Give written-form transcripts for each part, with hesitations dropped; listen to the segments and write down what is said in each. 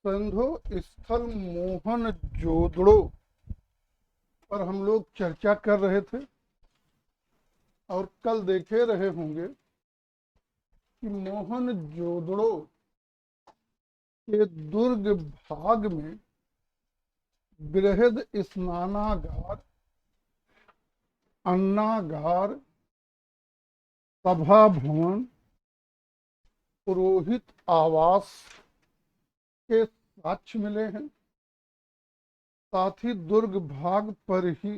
संधो स्थल मोहन जोदड़ो पर हम लोग चर्चा कर रहे थे और कल देखे रहे होंगे कि मोहन जोदड़ो के दुर्ग भाग में बृहद स्नानागार, अन्नागार, सभा भवन, पुरोहित आवास के साक्ष्य मिले हैं। साथ ही दुर्ग भाग पर ही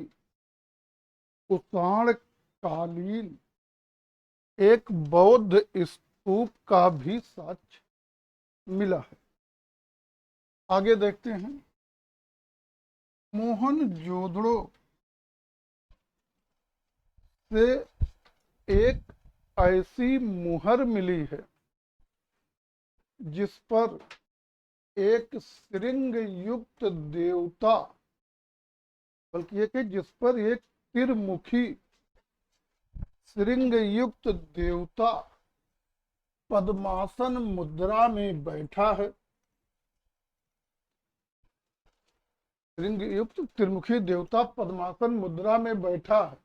कुषाण कालीन एक बौद्ध स्तूप का भी साक्ष्य मिला है। आगे देखते हैं। मोहन जोदड़ो से एक ऐसी मुहर मिली है जिस पर एक श्रृंग युक्त देवता, बल्कि एक है जिस पर एक त्रिमुखी श्रृंग युक्त देवता पद्मासन मुद्रा में बैठा है। श्रृंग युक्त त्रिमुखी देवता पद्मासन मुद्रा में बैठा है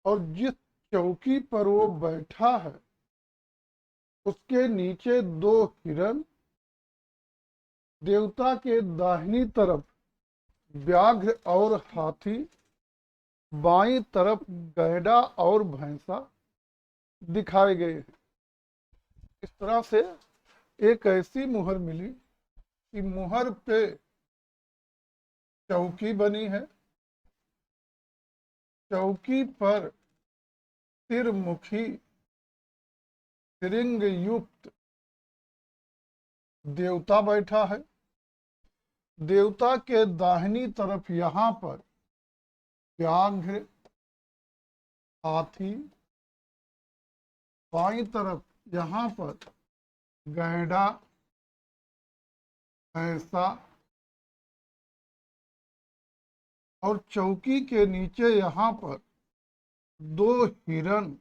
और जिस चौकी पर वो बैठा है उसके नीचे दो हिरण, देवता के दाहिनी तरफ व्याघ्र और हाथी, बाईं तरफ गैंडा और भैंसा दिखाए गए हैं। इस तरह से एक ऐसी मुहर मिली कि मुहर पे चौकी बनी है, चौकी पर त्रिमुखी श्रृंग युक्त देवता बैठा है। देवता के दाहिनी तरफ यहाँ पर व्याघ्र, हाथी, बाईं तरफ यहाँ पर गैंडा, भैंसा और चौकी के नीचे यहाँ पर दो हिरण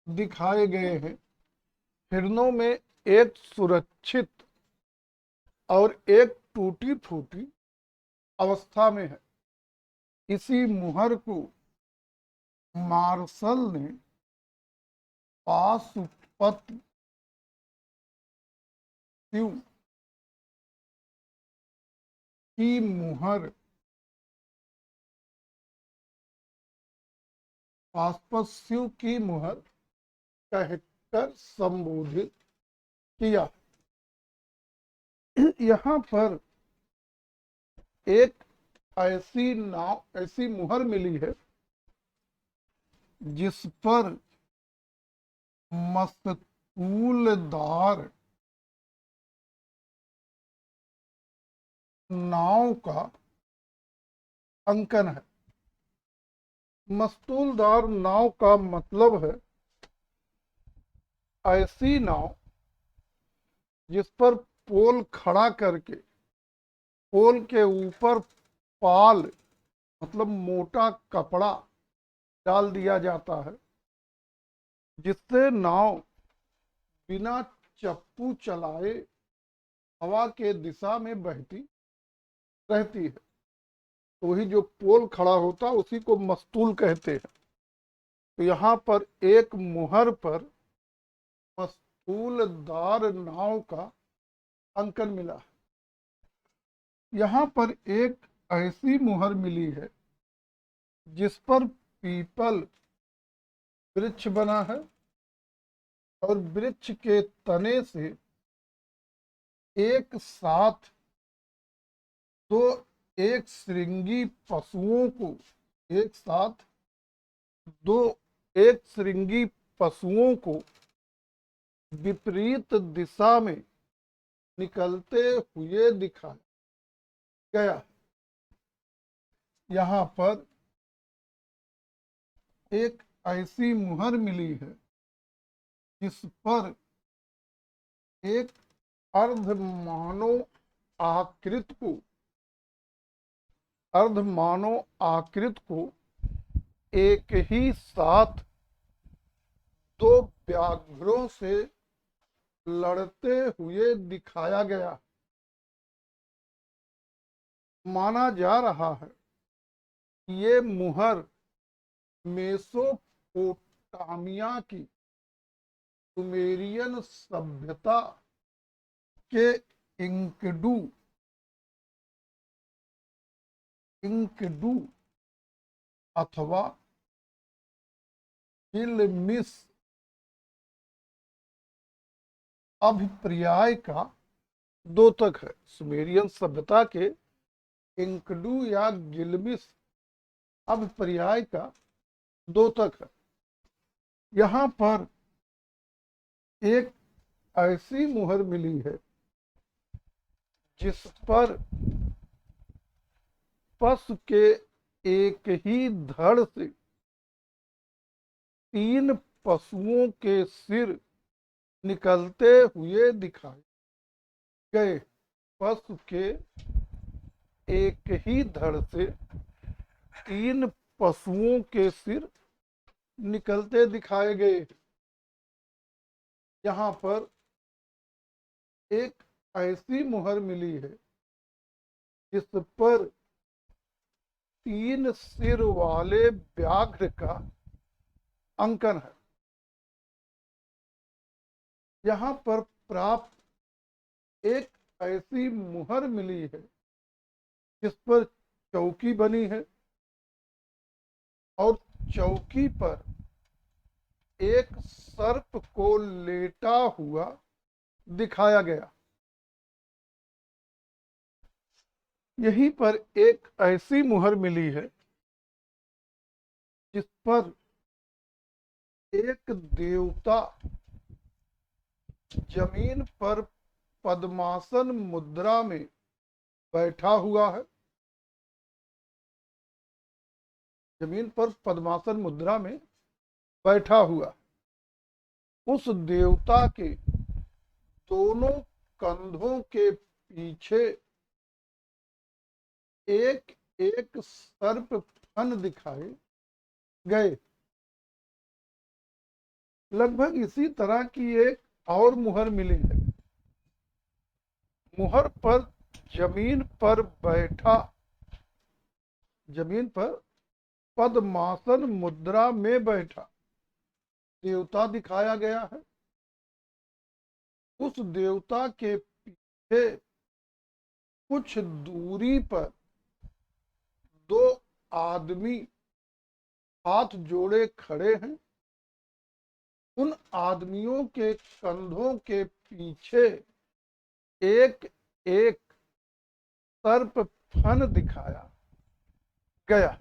दिखाए गए हैं। हिरणों में एक सुरक्षित और एक टूटी फूटी अवस्था में है। इसी मुहर को मार्शल ने पाशुपत शिव की मुहर, पाशुपत शिव की मुहर कहकर संबोधित किया। यहाँ पर एक ऐसी मुहर मिली है जिस पर मस्तूलदार नाव का अंकन है। मस्तूलदार नाव का मतलब है ऐसी नाव जिस पर पोल खड़ा करके पोल के ऊपर पाल मतलब मोटा कपड़ा डाल दिया जाता है, जिससे नाव बिना चप्पू चलाए हवा के दिशा में बहती रहती है। तो वही जो पोल खड़ा होता है उसी को मस्तूल कहते हैं। तो यहाँ पर एक मुहर पर मस्तूलदार नाव का अंकन मिला है। यहाँ पर एक ऐसी मुहर मिली है जिस पर पीपल वृक्ष बना है और वृक्ष के तने से एक साथ दो एक श्रृंगी पशुओं को विपरीत दिशा में निकलते हुए दिखाया गया। यहाँ पर एक ऐसी मुहर मिली है जिस पर एक अर्धमानव आकृत को एक ही साथ दो व्याघ्रों से लड़ते हुए दिखाया गया। माना जा रहा है ये मुहर मेसोपोटामिया की सुमेरियन सभ्यता के इंकडू इंकडू अथवा इल्मिस अभिप्राय का द्योतक है। सुमेरियन सभ्यता के इंकडू या गिलमिस अभिप्राय का द्योतक है। यहाँ पर एक ऐसी मुहर मिली है जिस पर पशु के एक ही धड़ से 3 पशुओं के सिर निकलते हुए दिखाए गए। पशु के एक ही धड़ से 3 पशुओं के सिर निकलते दिखाए गए। यहाँ पर एक ऐसी मुहर मिली है जिस पर 3 सिर वाले व्याघ्र का अंकन है। यहाँ पर प्राप्त एक ऐसी मुहर मिली है जिस पर चौकी बनी है और चौकी पर एक सर्प को लेटा हुआ दिखाया गया। यहीं पर एक ऐसी मुहर मिली है जिस पर एक देवता जमीन पर पद्मासन मुद्रा में बैठा हुआ है। जमीन पर पद्मासन मुद्रा में बैठा हुआ। उस देवता के दोनों कंधों के पीछे एक एक सर्प फन दिखाए गए। लगभग इसी तरह की एक और मुहर मिली है। मुहर पर जमीन पर बैठा, जमीन पर पद्मासन मुद्रा में बैठा देवता दिखाया गया है। उस देवता के पीछे कुछ दूरी पर 2 आदमी हाथ जोड़े खड़े हैं। उन आदमियों के कंधों के पीछे एक एक सर्प फन दिखाया गया।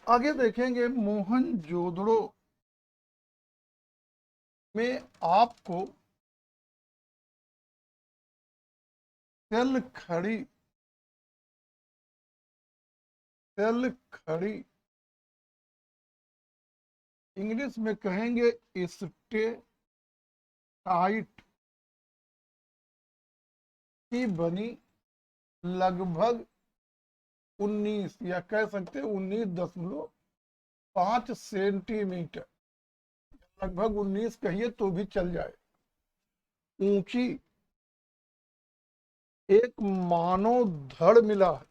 आगे देखेंगे मोहनजोदड़ो में आपको तेल खड़ी इंग्लिश में कहेंगे स्टेटाइट की बनी लगभग 19 या कह सकते 19.5 सेंटीमीटर, लगभग 19 कहिए तो भी चल जाए, ऊंची एक मानव धड़ मिला है।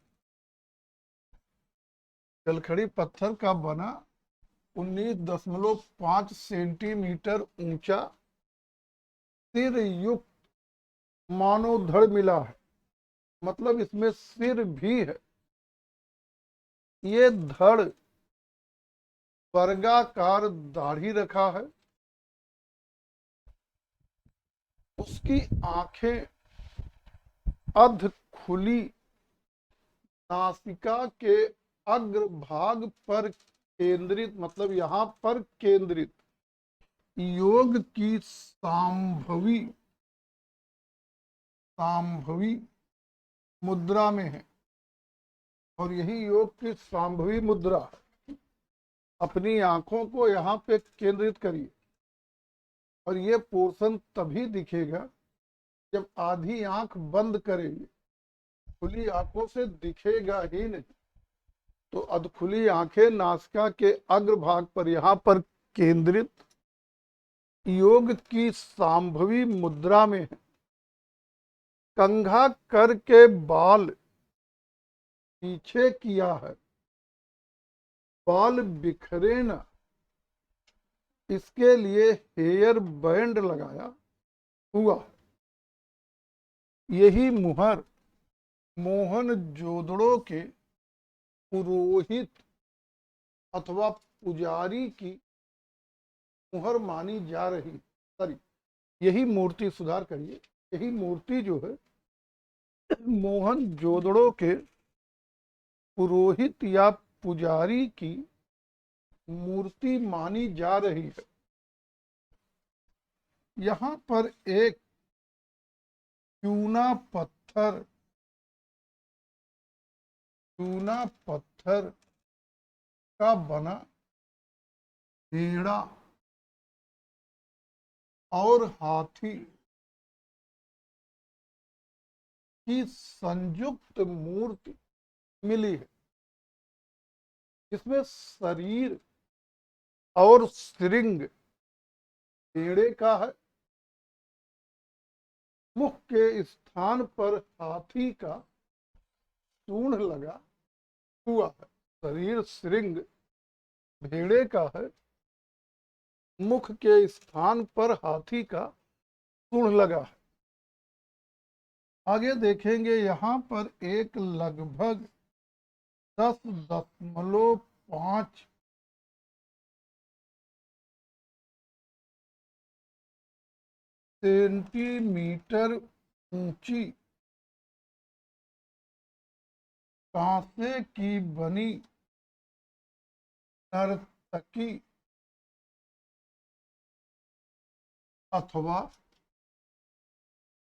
तेलखड़ी पत्थर का बना 19.5 सेंटीमीटर ऊंचा सिर युक्त मानव धड़ मिला है। मतलब इसमें सिर भी है। ये धड़ वर्गाकार दाढ़ी रखा है। उसकी आंखें अध खुली, नासिका के अग्रभाग पर केंद्रित, मतलब यहाँ पर केंद्रित योग की सांभवी मुद्रा में है। और यही योग की सांभवी मुद्रा है। अपनी आंखों को यहाँ पे केंद्रित करिए और ये पोर्शन तभी दिखेगा जब आधी आंख बंद करेंगे। खुली आंखों से दिखेगा ही नहीं। तो अधखुली आंखें नासिका के अग्रभाग पर यहाँ पर केंद्रित योग की सांभवी मुद्रा में है। कंघा करके बाल पीछे किया है, बाल बिखरे न, इसके लिए हेयर बैंड लगाया हुआ है। यही मुहर मोहन जोदड़ो के पुरोहित अथवा पुजारी की मुहर मानी जा रही, सॉरी यही मूर्ति, सुधार करिए, यही मूर्ति जो है मोहन जोदड़ो के पुरोहित या पुजारी की मूर्ति मानी जा रही है। यहाँ पर एक चूना पत्थर का बना हेड़ा और हाथी की संयुक्त मूर्ति मिली है, जिसमें शरीर और श्रृंग भेड़े का है। मुख के स्थान पर हाथी का सूंड लगा हुआ है। शरीर श्रृंग भेड़े का है, मुख के स्थान पर हाथी का सूंड लगा है। आगे देखेंगे, यहाँ पर एक लगभग 10.5 सेंटीमीटर ऊंची कांसे की बनी नर्तकी अथवा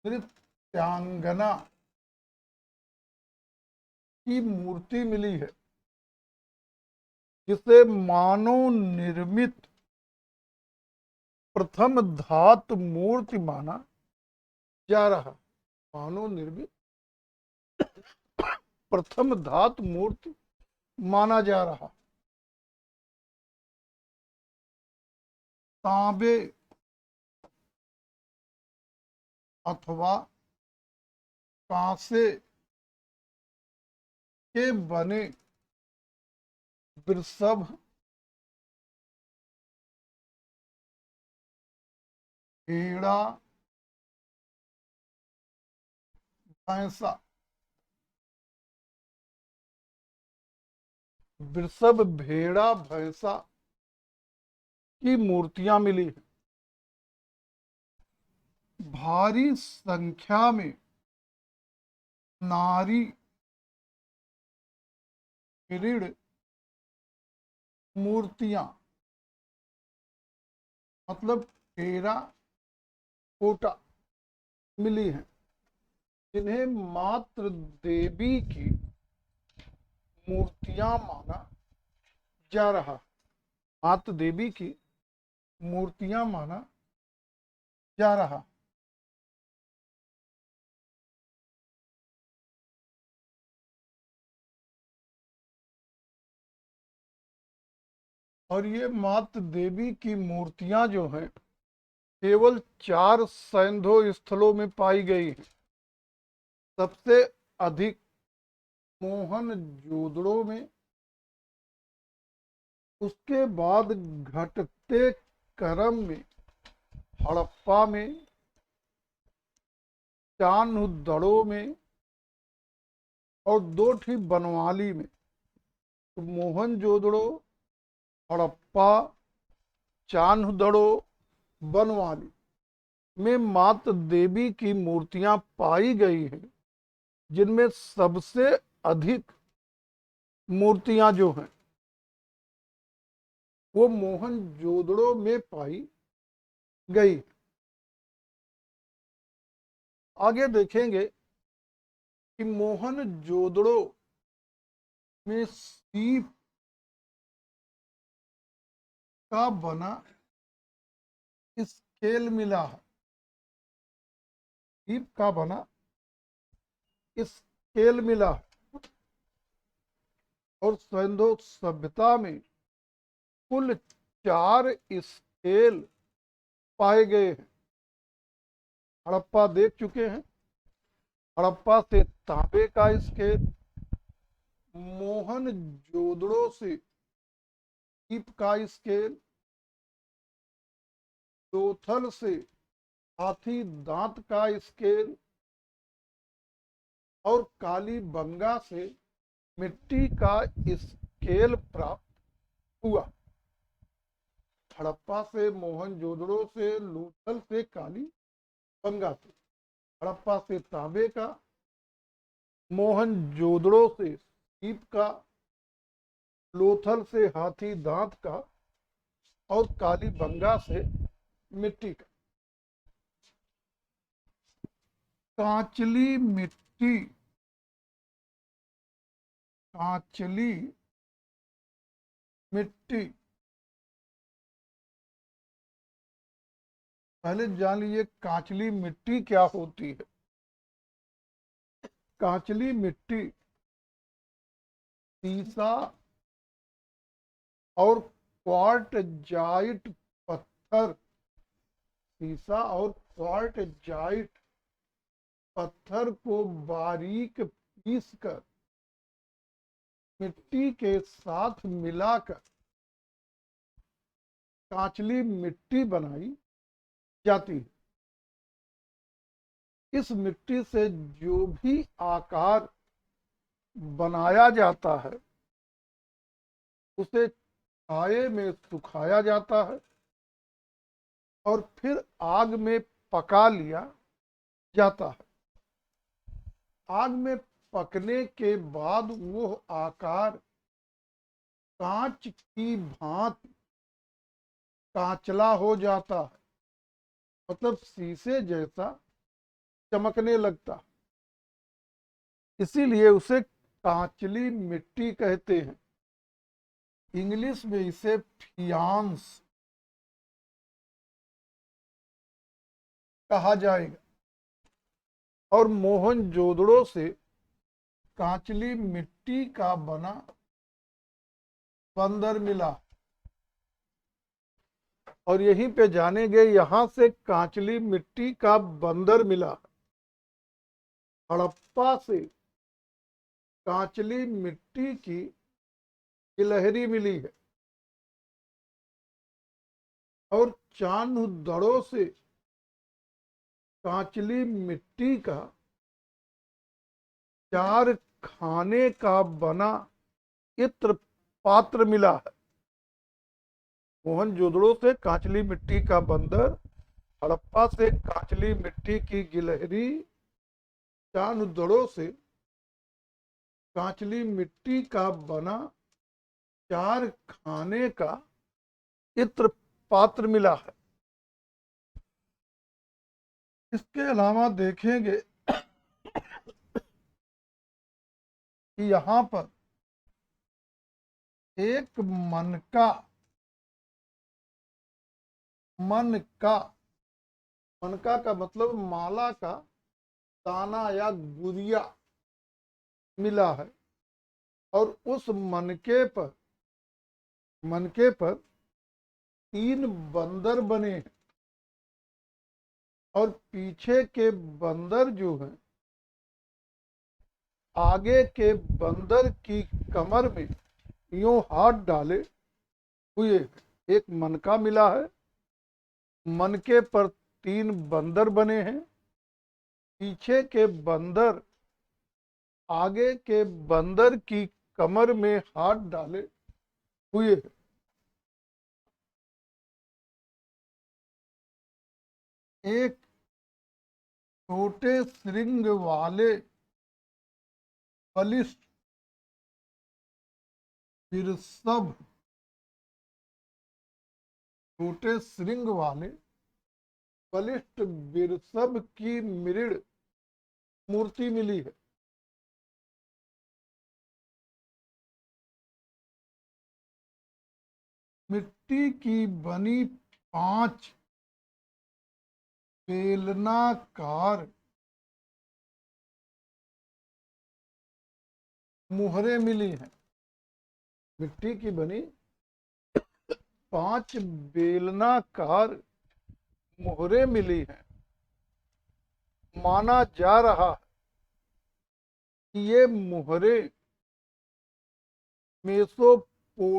नृत्यांगना की मूर्ति मिली है, जिसे मानव निर्मित प्रथम धातु मूर्ति माना जा रहा। मानव निर्मित प्रथम धातु मूर्ति माना जा रहा। तांबे अथवा कांसे के बने वृषभ, भेड़ा, भैंसा, वृषभ, भेड़ा, भैंसा की मूर्तियां मिली हैं। भारी संख्या में नारी ऋण मूर्तियां, मतलब टेरा कोटा मिली हैं, जिन्हें मात्र देवी की मूर्तियां माना जा रहा। मात्र देवी की मूर्तियां माना जा रहा। और ये मात्र देवी की मूर्तियां जो हैं, केवल 4 सैंधो स्थलों में पाई गई हैं। सबसे अधिक मोहन जोदड़ो में, उसके बाद घटते क्रम में हड़प्पा में, चान्हुदड़ो में और 2 बनवाली में। तो मोहन जोदड़ो, हड़प्पा, चान्हुदड़ो, बनवाली में मात्र देवी की मूर्तियां पाई गई हैं, जिनमें सबसे अधिक मूर्तियां जो हैं वो मोहन जोदड़ो में पाई गई। आगे देखेंगे कि मोहन जोदड़ो में सीप का बना स्केल मिला है। सीप का बना स्केल मिला है। और सिंधु सभ्यता में कुल 4 स्केल पाए गए हैं। हड़प्पा देख चुके हैं। हड़प्पा से तांबे का स्केल, मोहनजोदड़ो से दीप का स्केल, लोथल से हाथी दांत का स्केल और कालीबंगा से मिट्टी का स्केल प्राप्त हुआ। हड़प्पा से, मोहनजोदड़ो से, लोथल से, कालीबंगा से। हड़प्पा से तांबे का, मोहनजोदड़ो से दीप का, लोथल से हाथी दांत का और कालीबंगा से मिट्टी का। कांचली मिट्टी, कांचली मिट्टी, पहले जान लीजिए कांचली मिट्टी क्या होती है। कांचली मिट्टी सीसा और क्वार्टजाइट पत्थर, सीसा और क्वार्टजाइट पत्थर को बारीक पीसकर मिट्टी के साथ मिलाकर कांचली मिट्टी बनाई जाती है। इस मिट्टी से जो भी आकार बनाया जाता है उसे छाये में सुखाया जाता है और फिर आग में पका लिया जाता है। आग में पकने के बाद वो आकार कांच की भांति कांचला हो जाता है, मतलब शीशे जैसा चमकने लगता। इसीलिए उसे कांचली मिट्टी कहते हैं। इंग्लिश में इसे फियांस कहा जाएगा। और मोहनजोदड़ो से कांचली मिट्टी का बना बंदर मिला और यहीं पे जानेंगे यहां से कांचली मिट्टी का बंदर मिला। हड़प्पा से कांचली मिट्टी की गिलहरी मिली है और चांदड़ों से कांचली मिट्टी का 4 खाने का बना इत्र पात्र मिला है। मोहनजोदड़ो से कांचली मिट्टी का बंदर, हड़प्पा से कांचली मिट्टी की गिलहरी, चांदड़ों से कांचली मिट्टी का बना 4 खाने का इत्र पात्र मिला है। इसके अलावा देखेंगे कि यहां पर एक मनका, मनका, मनका का मतलब माला का दाना या गुदिया मिला है और उस मनके पर 3 बंदर बने हैं और पीछे के बंदर जो हैं आगे के बंदर की कमर में यूं हाथ डाले हुए एक मनका मिला है। मनके पर 3 बंदर बने हैं, पीछे के बंदर आगे के बंदर की कमर में हाथ डाले हुए हैं। एक छोटे श्रृंग वाले बलिष्ठ बिरसभ, छोटे श्रृंग वाले बलिष्ठ बिरसभ की मृण मूर्ति मिली है। मिट्टी की बनी 5 बेलनाकार मुहरें मिली हैं। मिट्टी की बनी 5 बेलनाकार मोहरें मिली हैं। माना जा रहा है कि ये मोहरें मेसोपोटामिया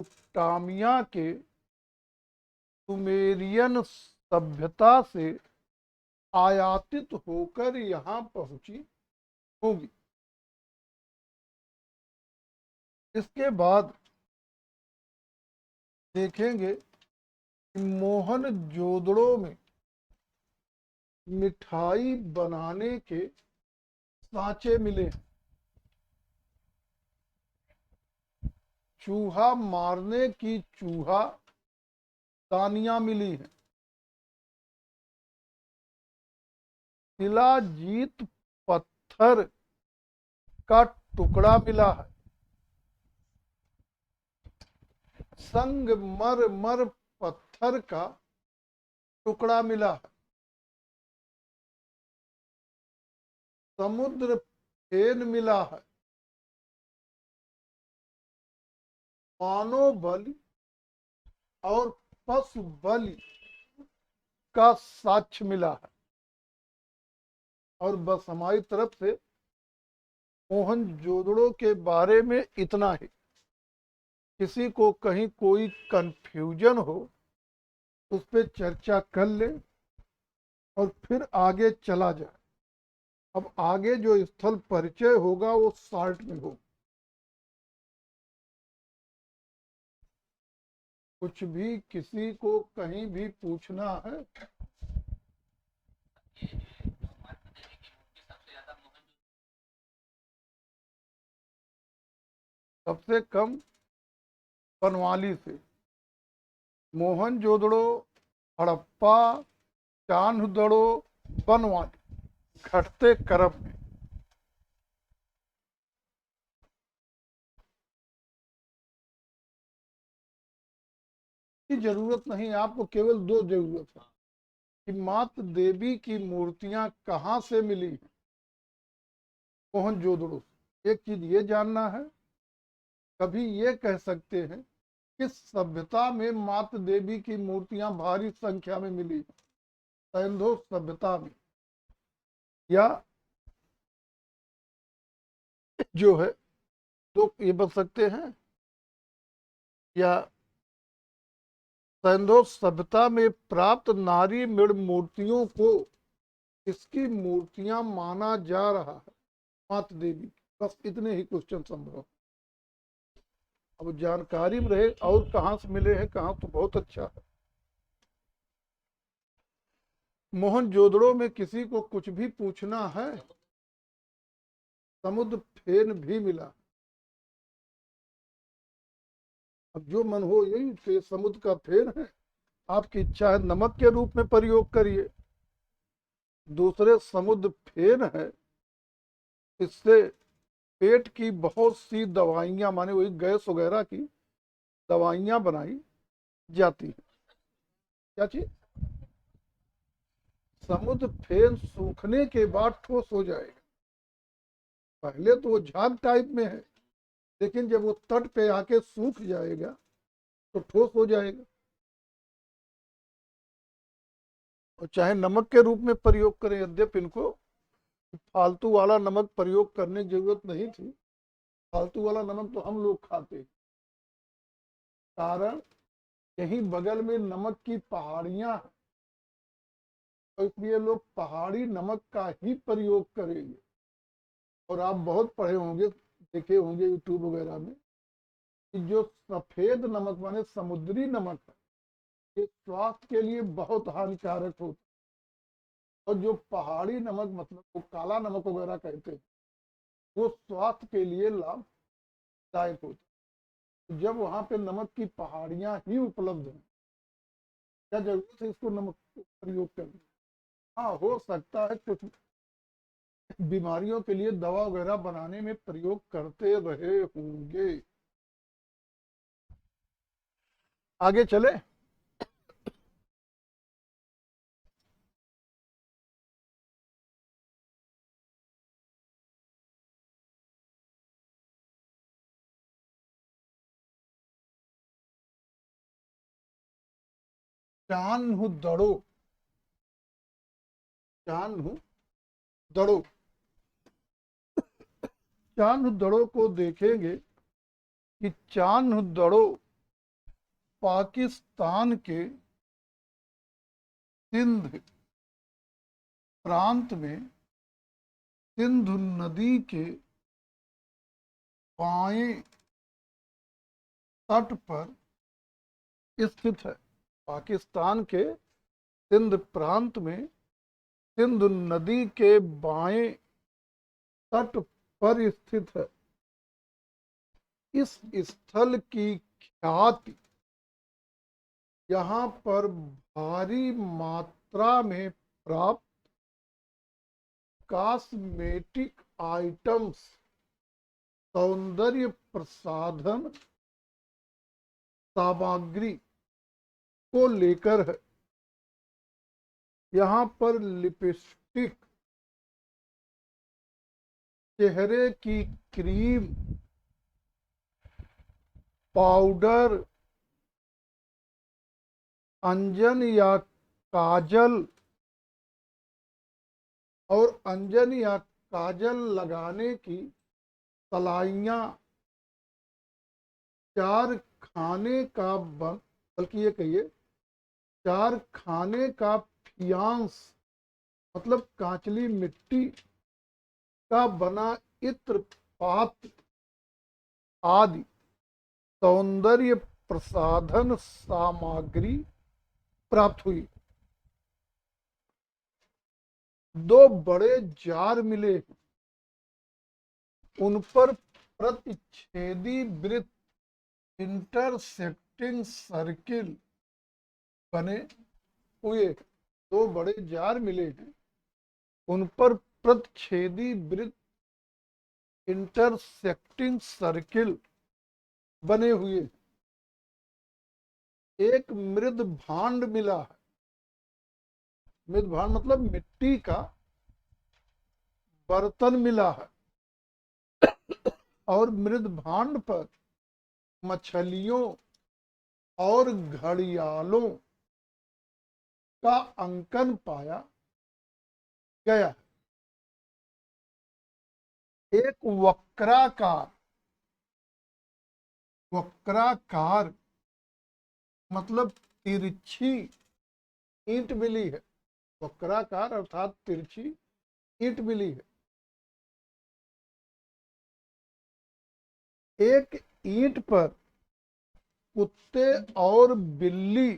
के सुमेरियन सभ्यता से आयातित होकर यहाँ पहुंची होगी। इसके बाद देखेंगे कि मोहनजोदड़ो में मिठाई बनाने के सांचे मिले हैं। चूहा मारने की चूहा दानियां मिली हैं। शिलाजीत पत्थर का टुकड़ा मिला है। संगमरमर पत्थर का टुकड़ा मिला है। समुद्र फेन मिला है। मानव बलि और पशु बलि का साक्ष्य मिला है। और बस हमारी तरफ से मोहनजोदड़ो के बारे में इतना ही। किसी को कहीं कोई कंफ्यूजन हो उस पर चर्चा कर ले और फिर आगे चला जाए। अब आगे जो स्थल परिचय होगा वो शार्ट में हो। कुछ भी किसी को कहीं भी पूछना है। सबसे कम बनवाली से मोहनजोदड़ो, हड़प्पा, चान्होदड़ो, बनवाली घटते क्रम में। की जरूरत नहीं, आपको केवल 2 जरूरत है कि मात देवी की मूर्तियां कहाँ से मिली हैं मोहनजोदड़ो। एक चीज ये जानना है। कभी ये कह सकते हैं कि सभ्यता में मात देवी की मूर्तियां भारी संख्या में मिली। सैंधो सभ्यता में या जो है तो ये बन सकते हैं, या सैंधो सभ्यता में प्राप्त नारी मृण मूर्तियों को इसकी मूर्तियां माना जा रहा है मात देवी। बस इतने ही क्वेश्चन संभव। अब जानकारी में रहे और कहां से मिले हैं कहां, तो बहुत अच्छा है। मोहनजोदड़ो में किसी को कुछ भी पूछना है। समुद्र फेन भी मिला। अब जो मन हो यही तो समुद्र का फेन है। आपकी इच्छा है नमक के रूप में प्रयोग करिए। दूसरे समुद्र फेन है। इससे पेट की बहुत सी दवाइयां, माने वही गैस वगैरह की दवाइयां बनाई जाती हैं। क्या चीज? समुद्र फेन सूखने के बाद ठोस हो जाएगा। पहले तो वो झाग टाइप में है, लेकिन जब वो तट पे आके सूख जाएगा तो ठोस हो जाएगा। और चाहे नमक के रूप में प्रयोग करें, यद्यप इनको फालतू वाला नमक प्रयोग करने की जरूरत नहीं थी। फालतू वाला नमक तो हम लोग खाते, कारण यही बगल में नमक की पहाड़ियां, तो इसलिए लोग पहाड़ी नमक का ही प्रयोग करेंगे। और आप बहुत पढ़े होंगे, देखे होंगे यूट्यूब वगैरह में कि जो सफेद नमक माने समुद्री नमक है, ये स्वास्थ्य के लिए बहुत हानिकारक होता है। और जो पहाड़ी नमक मतलब वो काला नमक वगैरह कहते हैं, वो स्वास्थ्य के लिए लाभदायक होता है। जब वहां पे नमक की पहाड़ियां ही उपलब्ध हैं, क्या जरूरत है इसको नमक प्रयोग करने? हाँ, हो सकता है कुछ बीमारियों के लिए दवा वगैरह बनाने में प्रयोग करते रहे होंगे। आगे चले। चान्हु दड़ो, चान्हु दड़ो, चान्हु दड़ो को देखेंगे कि चान्हु दड़ो पाकिस्तान के सिंध प्रांत में सिंधु नदी के बाएं तट पर स्थित है। पाकिस्तान के सिंध प्रांत में सिंधु नदी के बाएं तट पर स्थित है। इस स्थल की ख्याति यहाँ पर भारी मात्रा में प्राप्त कॉस्मेटिक आइटम्स, सौंदर्य प्रसाधन सामग्री को लेकर है। यहाँ पर लिपस्टिक, चेहरे की क्रीम, पाउडर, अंजन या काजल और अंजन या काजल लगाने की सलाइयाँ, चार खाने का बल्कि ये कहिए चार खाने का फियांस मतलब कांचली मिट्टी का बना इत्र पात्र आदि सौंदर्य प्रसाधन सामग्री प्राप्त हुई। दो बड़े जार मिले, उन पर प्रतिच्छेदी वृत्त इंटरसेक्टिंग सर्किल बने हुए। दो बड़े जार मिले हैं, उन पर प्रतिच्छेदी वृत्त इंटरसेक्टिंग सर्किल बने हुए। एक मृद भांड मिला है। मृद भांड मतलब मिट्टी का बर्तन मिला है और मृद भांड पर मछलियों और घड़ियालों का अंकन पाया गया। एक वक्राकार, वक्राकार मतलब तिरछी ईंट मिली है। वक्राकार अर्थात तिरछी ईंट मिली है। एक ईंट पर कुत्ते और बिल्ली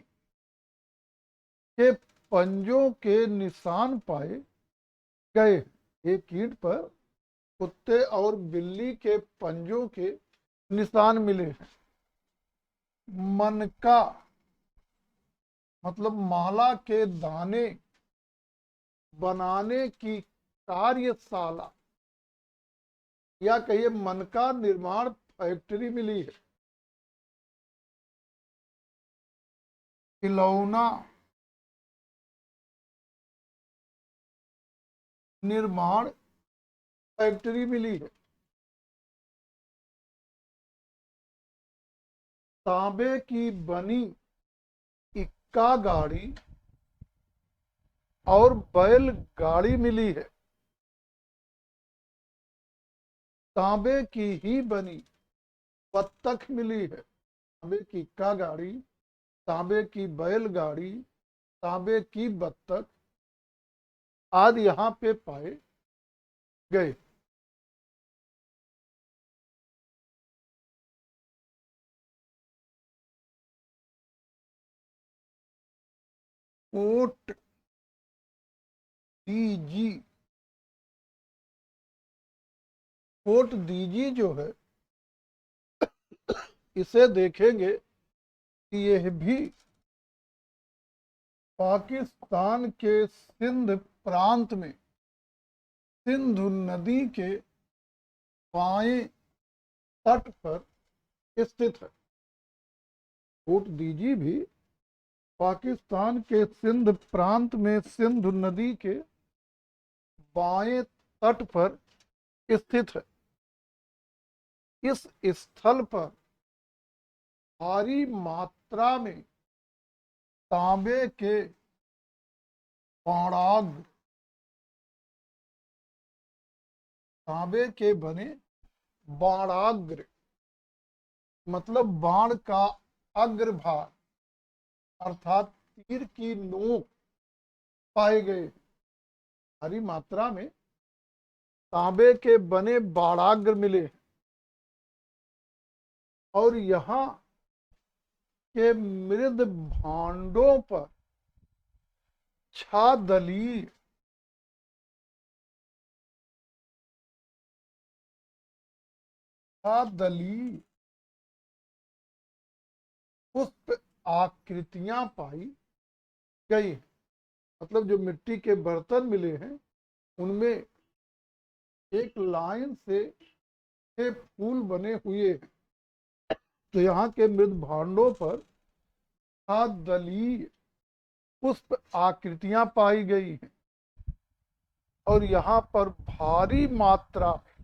के पंजों के निशान पाए गए। एक ईंट पर कुत्ते और बिल्ली के पंजों के निशान मिले हैं। मनका मतलब माला के दाने बनाने की कार्यशाला या कहिए मनका निर्माण फैक्ट्री मिली है। खिलौना निर्माण फैक्ट्री मिली है। तांबे की बनी इक्का गाड़ी और बैल गाड़ी मिली है। तांबे की ही बनी बत्तख मिली है। तांबे की इक्का गाड़ी, तांबे की बैल गाड़ी, तांबे की बत्तख आदि यहाँ पे पाए गए। कोट दीजी, कोट दीजी जो है इसे देखेंगे कि यह भी पाकिस्तान के सिंध प्रांत में सिंधु नदी के बाएं तट पर स्थित है। कोट दीजी भी पाकिस्तान के सिंध प्रांत में सिंधु नदी के बाएं तट पर स्थित है। इस स्थल पर भारी मात्रा में तांबे के बाणाग्र, तांबे के बने बाणाग्र मतलब बाण का अग्रभाग अर्थात तीर की नोक पाए गए। भारी मात्रा में तांबे के बने बाणाग्र मिले और यहाँ के मृद भांडों पर छादली, छादली पुष्प आकृतियां पाई गई। मतलब जो मिट्टी के बर्तन मिले हैं उनमें एक लाइन से फूल बने हुए हैं। तो यहाँ के मृद भांडों पर छादली पुष्प आकृतियां पाई गई हैं और यहाँ पर भारी मात्रा में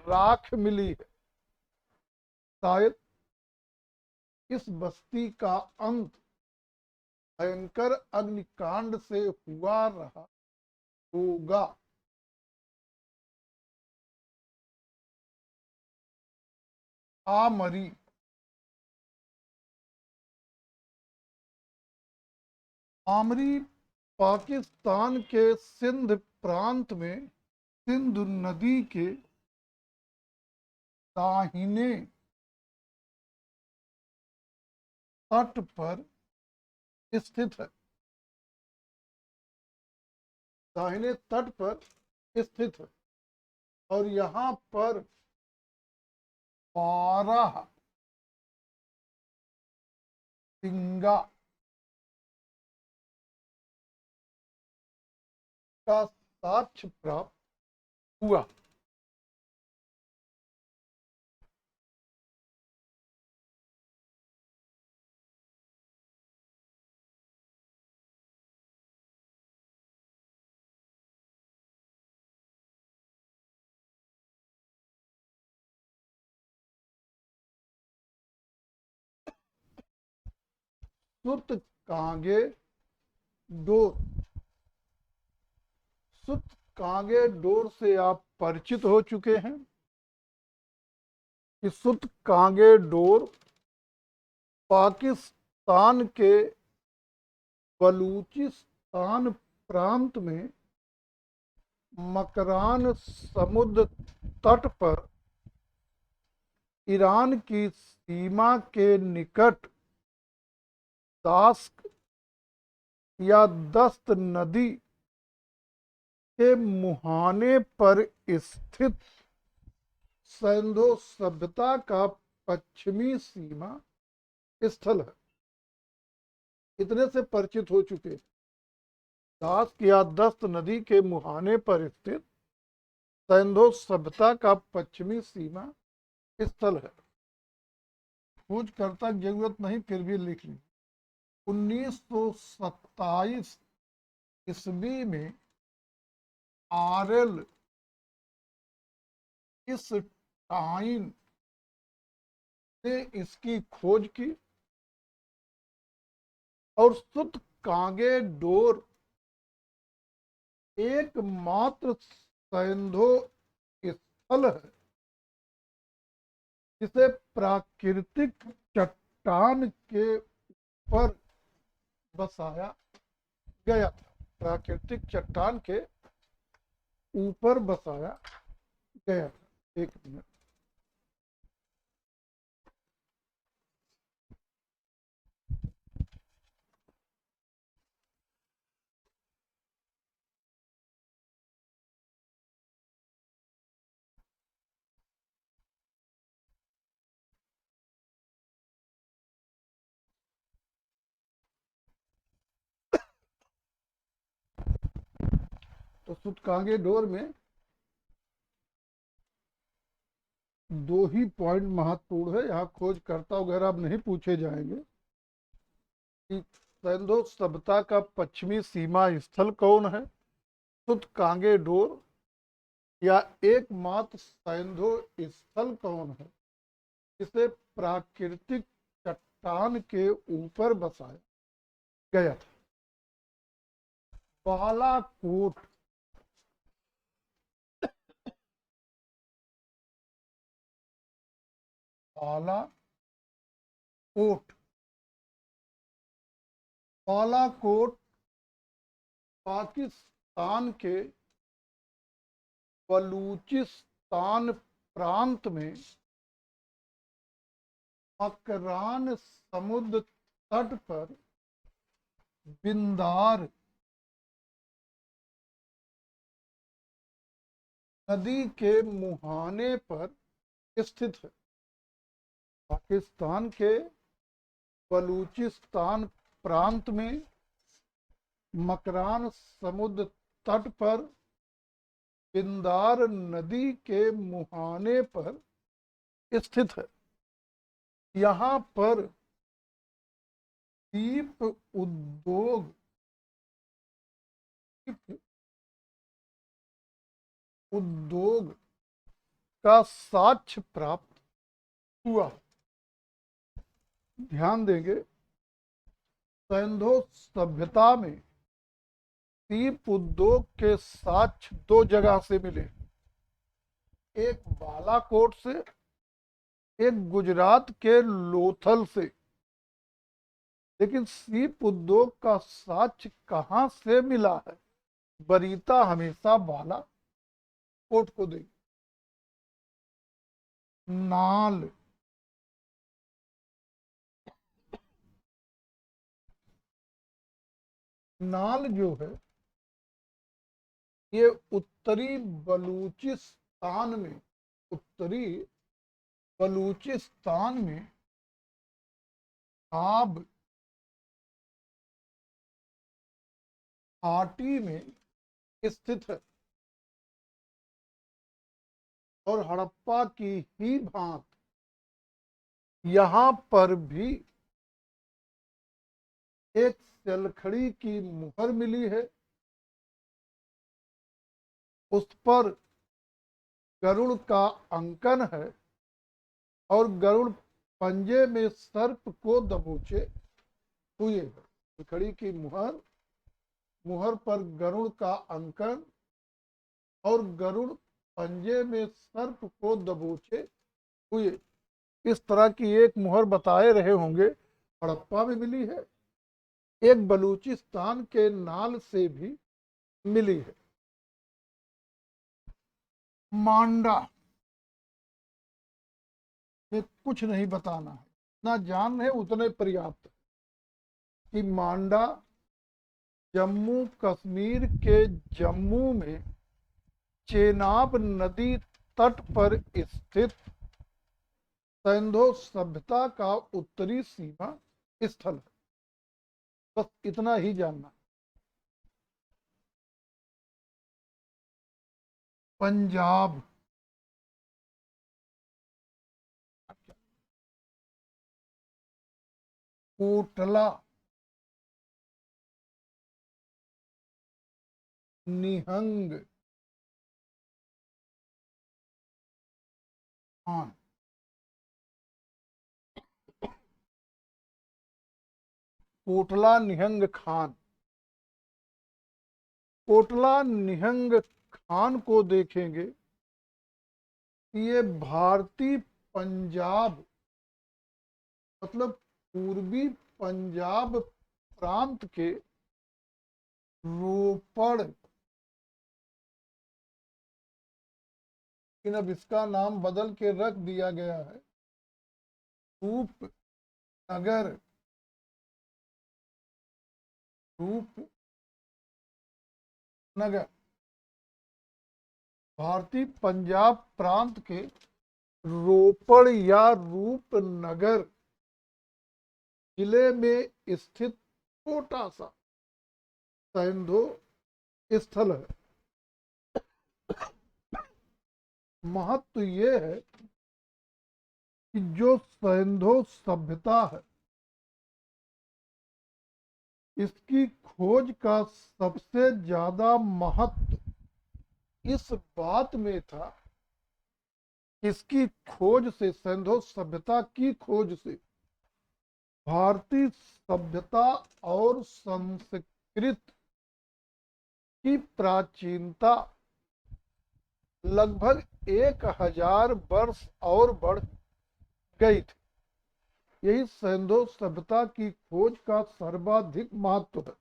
राख मिली है। शायद इस बस्ती का अंत भयंकर अग्निकांड से हुआ रहा होगा। आमरी, आमरी पाकिस्तान के सिंध प्रांत में सिंधु नदी के दाहिने तट पर स्थित है। दाहिने तट पर स्थित है और यहाँ पर 12 सिंगा का साक्ष्य प्राप्त हुआ। सुत कांगे डोर, सुत कांगे डोर से आप परिचित हो चुके हैं कि सुत कांगे डोर पाकिस्तान के बलूचिस्तान प्रांत में मकरान समुद्र तट पर ईरान की सीमा के निकट दास्क या दस्त नदी के मुहाने पर स्थित सिंधु सभ्यता का पश्चिमी सीमा स्थल है। इतने से परिचित हो चुके। दास्क या दस्त नदी के मुहाने पर स्थित सिंधु सभ्यता का पश्चिमी सीमा स्थल है। खोज करता जरूरत नहीं फिर भी लिख ली। 1927 ईस्वी में आरएल इस टाइन ने इसकी खोज की और सुत कांगे डोर एकमात्र सिंधु स्थल है जिसे प्राकृतिक चट्टान के ऊपर बसाया गया था। प्राकृतिक चट्टान के ऊपर बसाया गया था। एक मिनट, तो सुतकांगे डोर में 2 ही पॉइंट महत्वपूर्ण है। यहाँ खोजकर्ता वगैरह अब नहीं पूछे जाएंगे कि सिंधु सभ्यता का पश्चिमी सीमा स्थल कौन है, सुतकांगे डोर या एकमात्र सिंधु स्थल कौन है जिसे प्राकृतिक चट्टान के ऊपर बसाया गया था। बालाकोट बालाकोट बालाकोट पाकिस्तान के बलूचिस्तान प्रांत में मकरान समुद्र तट पर बिंदार नदी के मुहाने पर स्थित है। पाकिस्तान के बलूचिस्तान प्रांत में मकरान समुद्र तट पर बिंदार नदी के मुहाने पर स्थित है। यहाँ पर दीप उद्योग उद्योग का साक्ष्य प्राप्त हुआ। ध्यान देंगे, सिंधु सभ्यता में दीप उद्योग के साक्ष्य दो जगह से मिले, एक बालाकोट से, एक गुजरात के लोथल से। लेकिन दीप उद्योग का साक्ष्य कहां से मिला है? वरीयता हमेशा बालाकोट को देगी। नाल नाल जो है ये उत्तरी बलूचिस्तान में आब घाटी में स्थित है और हड़प्पा की ही भांत यहाँ पर भी एक चलखड़ी की मुहर मिली है। उस पर गरुड़ का अंकन है और गरुड़ पंजे में सर्प को दबोचे हुए है। चलखड़ी की मुहर पर गरुड़ का अंकन और गरुड़ पंजे में सर्प को दबोचे हुए, इस तरह की एक मुहर बताए रहे होंगे, हड़प्पा में मिली है। एक बलूचिस्तान के नाल से भी मिली है। मांडा में कुछ नहीं बताना है, ना जान है उतने पर्याप्त कि मांडा जम्मू कश्मीर के जम्मू में चेनाब नदी तट पर स्थित सिंधु सभ्यता का उत्तरी सीमा स्थल है। बस इतना ही जानना। पंजाब कोटला निहंग खान कोटला निहंग खान कोटला निहंग खान को देखेंगे, ये भारतीय पंजाब मतलब पूर्वी पंजाब प्रांत के रोपड़, लेकिन अब इसका नाम बदल के रख दिया गया है रूपनगर। रूपनगर भारतीय पंजाब प्रांत के रोपड़ या रूपनगर जिले में स्थित छोटा सा सिंधु स्थल है। महत्व ये है कि जो सिंधु सभ्यता है, इसकी खोज का सबसे ज्यादा महत्व इस बात में था, इसकी खोज से, सिंधु सभ्यता की खोज से भारतीय सभ्यता और संस्कृत की प्राचीनता लगभग 1000 वर्ष और बढ़ गई थी। यही सिंधु सभ्यता की खोज का सर्वाधिक महत्व है।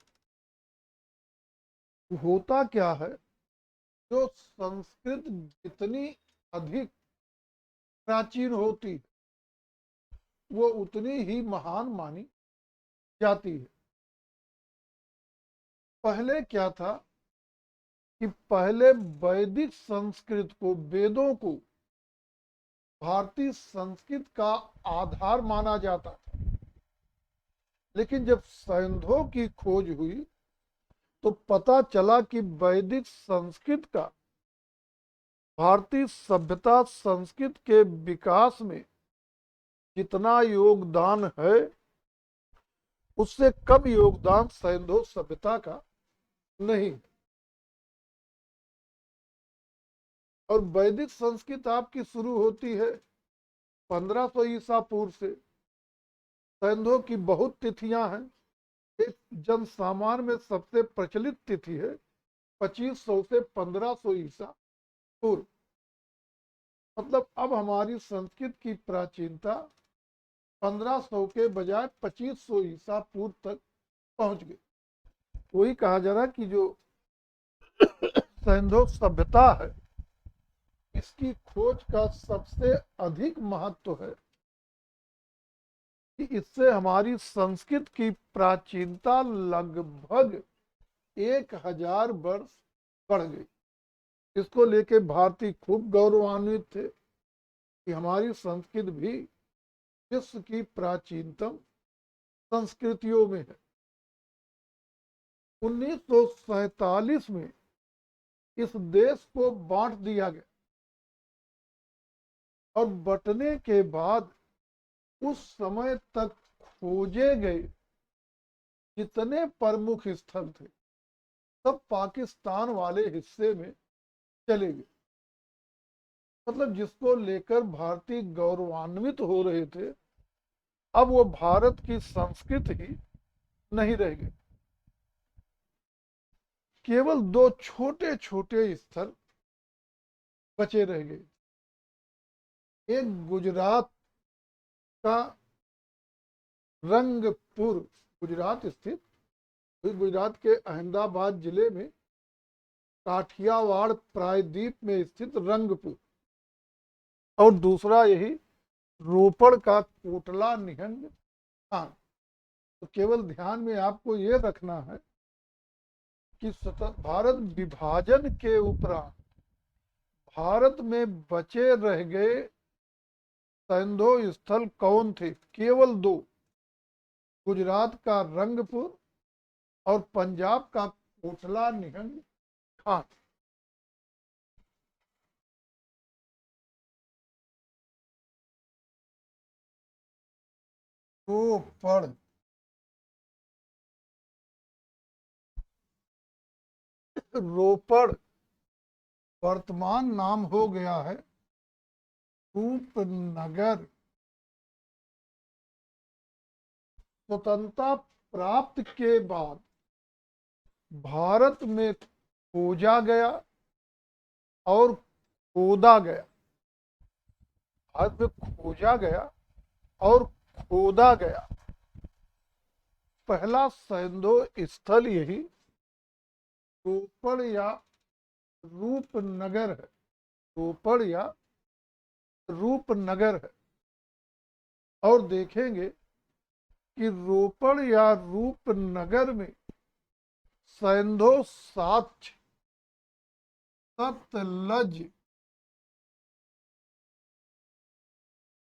होता क्या है, जो संस्कृत जितनी अधिक प्राचीन होती है वो उतनी ही महान मानी जाती है। पहले क्या था कि पहले वैदिक संस्कृत को, वेदों को भारतीय संस्कृत का आधार माना जाता था। लेकिन जब सिंधु की खोज हुई तो पता चला कि वैदिक संस्कृत का भारतीय सभ्यता संस्कृत के विकास में जितना योगदान है उससे कम योगदान सिंधु सभ्यता का नहीं। और वैदिक संस्कृत आपकी शुरू होती है 1500 ईसा पूर्व से। सिंधु की बहुत तिथियां हैं। एक जन सामान्य में सबसे प्रचलित तिथि है 2500 से 1500 ईसा पूर्व। मतलब अब हमारी संस्कृत की प्राचीनता 1500 के बजाय 2500 ईसा पूर्व तक पहुंच गई। वही कहा जा रहा कि जो सिंधु सभ्यता है इसकी खोज का सबसे अधिक महत्व है कि इससे हमारी संस्कृत की प्राचीनता लगभग 1000 वर्ष बढ़ गई। इसको लेके भारतीय खूब गौरवान्वित थे कि हमारी संस्कृत भी विश्व की प्राचीनतम संस्कृतियों में है। 1947 में इस देश को बांट दिया गया और बंटने के बाद उस समय तक खोजे गए जितने प्रमुख स्थल थे सब पाकिस्तान वाले हिस्से में चले गए। मतलब जिसको लेकर भारतीय गौरवान्वित हो रहे थे अब वो भारत की संस्कृति ही नहीं रह गई। केवल 2 छोटे छोटे स्थल बचे रह गए। एक गुजरात का रंगपुर, गुजरात स्थित, गुजरात के अहमदाबाद जिले में काठियावाड़ प्रायद्वीप में स्थित रंगपुर, और दूसरा यही रोपड़ का कोटला निहंग स्थान। तो केवल ध्यान में आपको ये रखना है कि भारत विभाजन के उपरांत भारत में बचे रह गए सिंधु स्थल कौन थे? केवल 2, गुजरात का रंगपुर और पंजाब का कोटला निहंग खान। रोपड़, रोपड़ वर्तमान नाम हो गया है रूपनगर। स्वतंत्रता प्राप्त के बाद भारत में खोजा गया और खोदा गया। भारत में खोजा गया और खोदा गया। पहला सिंधु स्थल यही रोपड़ या रूपनगर है। रोपड़ या रूपनगर है। और देखेंगे कि रोपड़ या रूपनगर में सिंधु साक्ष, सतलज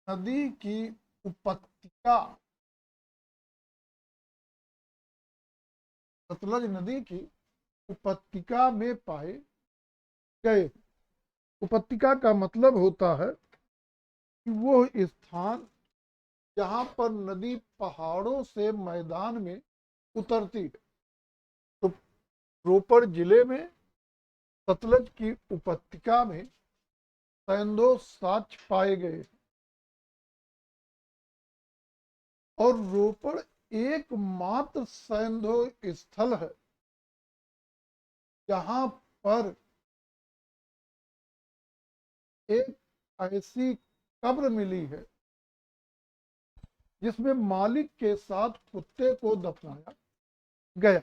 नदी की उपत्यका, सतलज नदी की उपत्यका में पाए गए। उपत्यका का मतलब होता है कि वो स्थान जहां पर नदी पहाड़ों से मैदान में उतरती है। तो रोपड़ जिले में सतलज की उपत्यका में सिंधु साक्ष्य पाए गए। और रोपड़ एकमात्र सैंधो स्थल है जहां पर एक ऐसी कब्र मिली है जिसमें मालिक के साथ कुत्ते को दफनाया गया।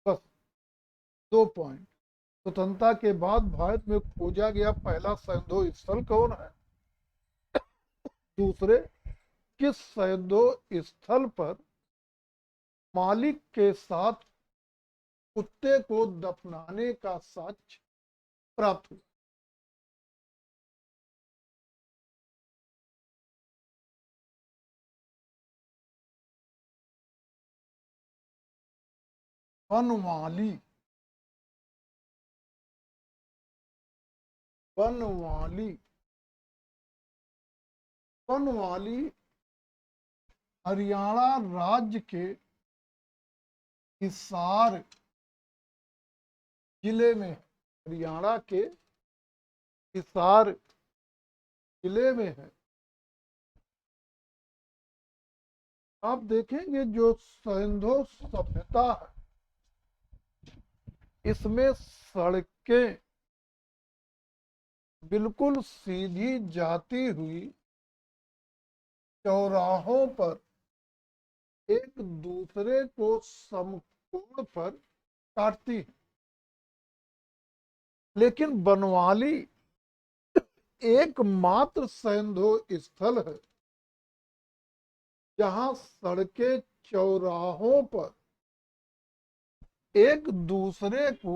बस 2 पॉइंट। स्वतंत्रता के बाद भारत में खोजा गया पहला सैंधो स्थल कौन है? दूसरे, किस सैंधो स्थल पर मालिक के साथ कुत्ते को दफनाने का साक्ष्य प्राप्त हुआ? बनवाली। बनवाली। बनवाली हरियाणा राज्य के हिसार जिले में, हरियाणा के हिसार जिले में है। आप देखेंगे जो सैंधो सभ्यता है इसमें सड़कें बिल्कुल सीधी जाती हुई चौराहों पर एक दूसरे को समकोण पर काटती है। लेकिन बनवाली एकमात्र सैंधो स्थल है जहां सड़कें चौराहों पर एक दूसरे को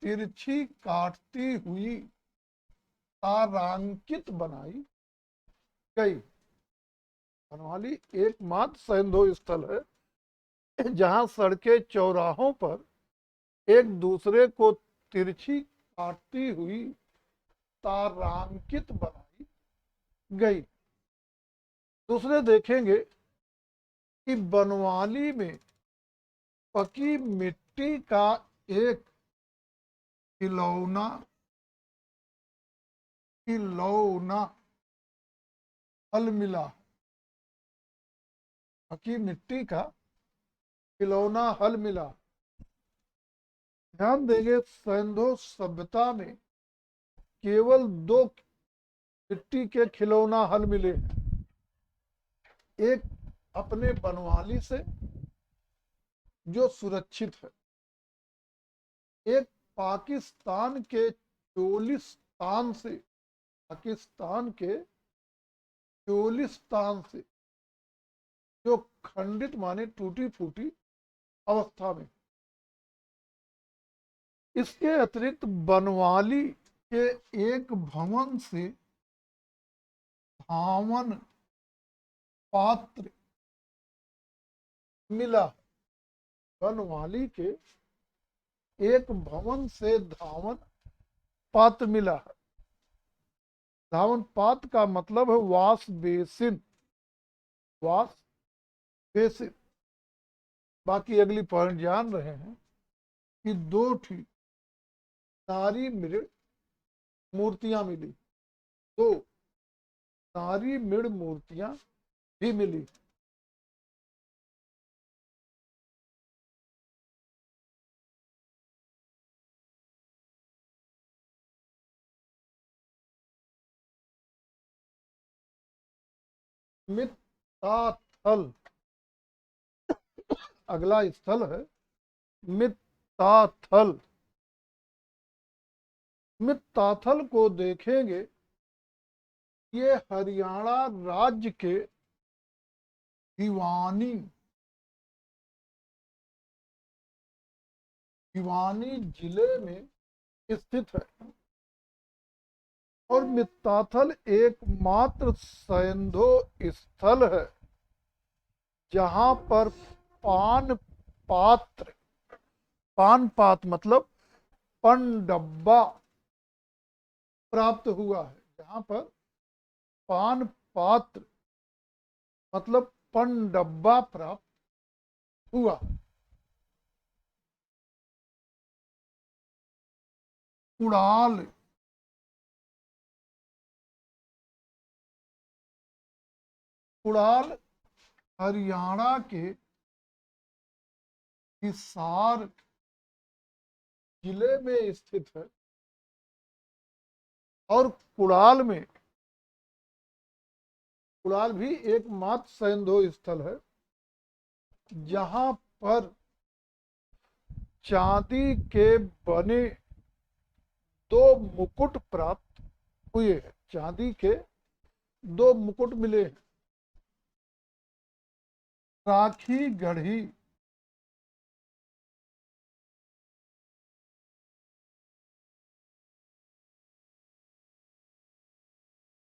तिरछी काटती हुई तारांकित बनाई गई। बनवाली एकमात्र सैंधो स्थल है जहां सड़कें चौराहों पर एक दूसरे को तिरछी काटती हुई तारांकित बनाई गई। दूसरे देखेंगे कि बनवाली में पकी मिट्टी का एक खिलौना खिलौना हल मिला। पकी मिट्टी का खिलौना हल मिला। ध्यान देंगे सैंधो सभ्यता में केवल 2 मिट्टी के खिलौना हल मिले। एक अपने बनवाली से जो सुरक्षित है, एक पाकिस्तान के चोलिस्तान से, पाकिस्तान के चोलिस्तान से जो खंडित माने टूटी फूटी अवस्था में। इसके अतिरिक्त बनवाली के एक भवन से धावन पात्र मिला। बनवाली के एक भवन से धावन पात्र मिला है। धावन पात्र का मतलब है वाश बेसिन। Wash basin. बाकी अगली पॉइंट जान रहे हैं कि 2 नारी मृण मूर्तियां मिली। 2 नारी मृण मूर्तियां भी मिली। मित्ताथल अगला स्थल है। मित्ताथल। मित्ताथल को देखेंगे, ये हरियाणा राज्य के भिवानी भिवानी जिले में स्थित है। और मित्ताथल एकमात्र सैंधो स्थल है जहां पर पान पात्र, पान पात्र मतलब पनडब्बा प्राप्त हुआ है। जहां पर पान पात्र मतलब पनडब्बा प्राप्त हुआ। कुड़ाल। कुड़ाल हरियाणा के हिसार जिले में स्थित है और कुड़ाल भी एकमात्र सैंधव स्थल है जहां पर चांदी के बने 2 मुकुट प्राप्त हुए हैं। चांदी के 2 मुकुट मिले हैं। राखी गढ़ी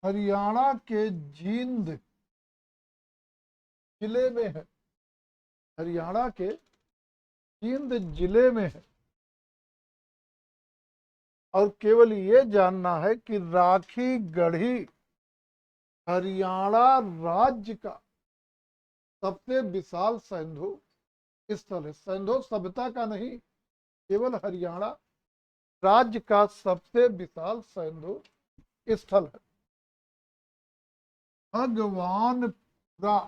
हरियाणा के जींद जिले में है। हरियाणा के जींद जिले में है। और केवल ये जानना है कि राखी गढ़ी हरियाणा राज्य का सबसे विशाल सैंधव स्थल है। सैंधव सभ्यता का नहीं, केवल हरियाणा राज्य का सबसे विशाल सैंधव स्थल है। भगवानपुरा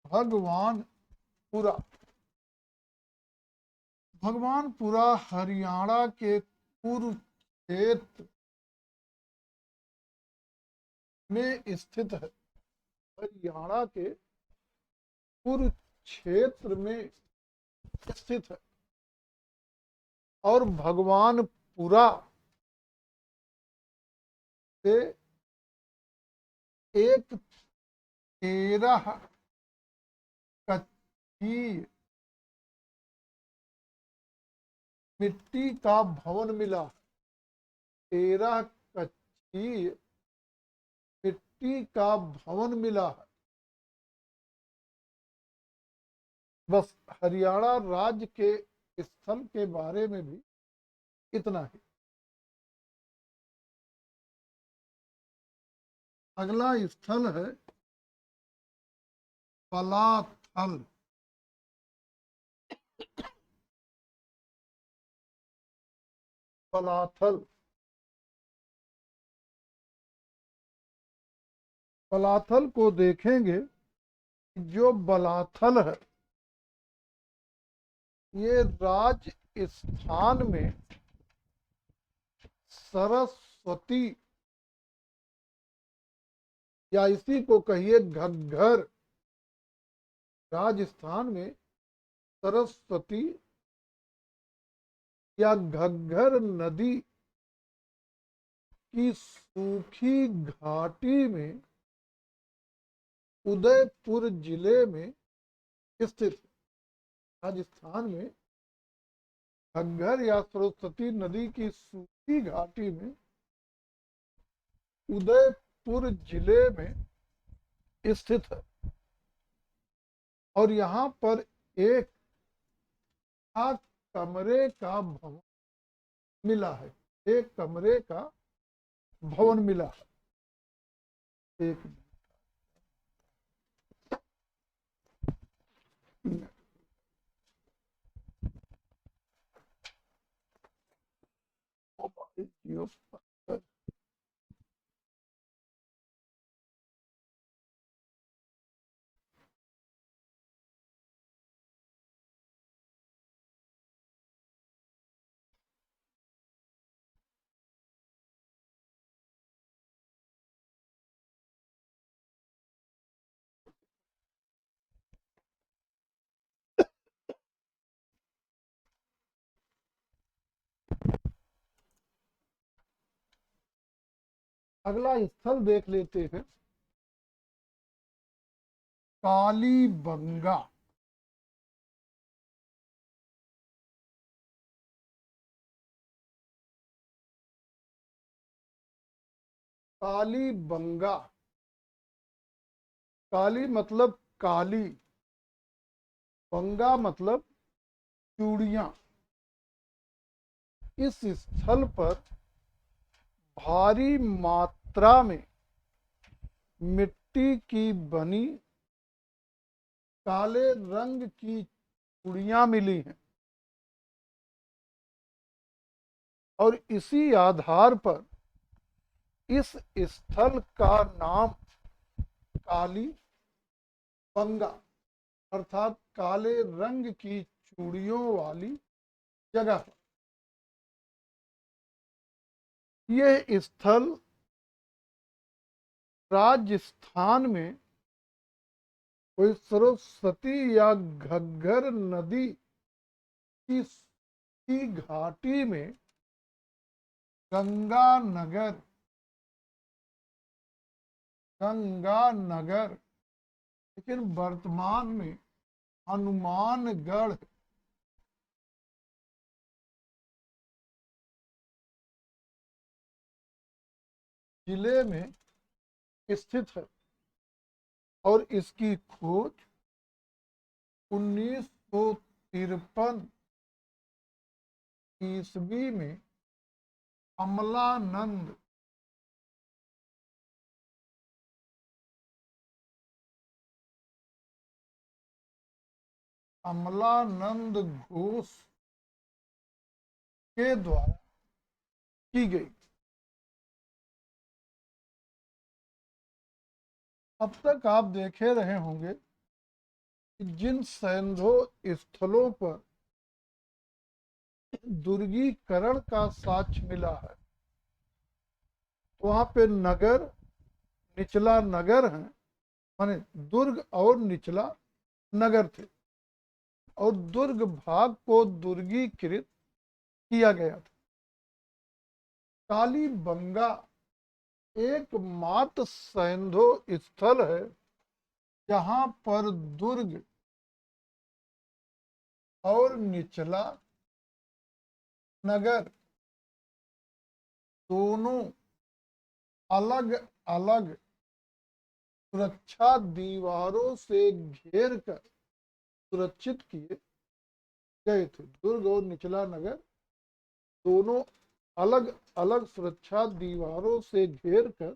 भगवानपुरा भगवानपुरा हरियाणा के कुरुक्षेत्र में स्थित है। हरियाणा के कुरुक्षेत्र में स्थित है। और भगवानपुरा से एक 13 कच्ची मिट्टी का भवन मिला। 13 कच्ची मिट्टी का भवन मिला है। बस हरियाणा राज्य के स्थल के बारे में भी इतना ही। अगला स्थल है पलाथल। पलाथल पलाथल को देखेंगे। जो बलाथल है ये राजस्थान में सरस्वती या इसी को कहिए घग्घर, राजस्थान में सरस्वती या घग्घर नदी की सूखी घाटी में उदयपुर जिले में स्थित है। राजस्थान में घग्घर या सरस्वती नदी की सूखी घाटी में उदयपुर जिले में स्थित है। और यहाँ पर एक कमरे का भवन मिला है। एक कमरे का भवन मिला है। एक अगला स्थल देख लेते हैं। कालीबंगा। कालीबंगा। काली मतलब काली, बंगा मतलब चूड़ियां। इस स्थल पर भारी मात्रा में मिट्टी की बनी काले रंग की चूड़ियां मिली हैं। और इसी आधार पर इस स्थल का नाम काली बंगा अर्थात काले रंग की चूड़ियों वाली जगह पर यह स्थल राजस्थान में कोई सरस्वती या घग्गर नदी की घाटी में गंगानगर लेकिन वर्तमान में हनुमानगढ़ जिले में स्थित है और इसकी खोज 1953 ईस्वी में अमलानंद घोष के द्वारा की गई। अब तक आप देखे रहे होंगे कि जिन सैंधो स्थलों पर दुर्गीकरण का साक्ष्य मिला है वहां पे नगर निचला नगर है, माने दुर्ग और निचला नगर थे और दुर्ग भाग को दुर्गीकृत किया गया था। कालीबंगा एकमात्र सैंधो स्थल है जहां पर दुर्ग और निचला नगर दोनों अलग अलग सुरक्षा दीवारों से घेर कर सुरक्षित किए गए थे। दुर्ग और निचला नगर दोनों अलग अलग सुरक्षा दीवारों से घेर कर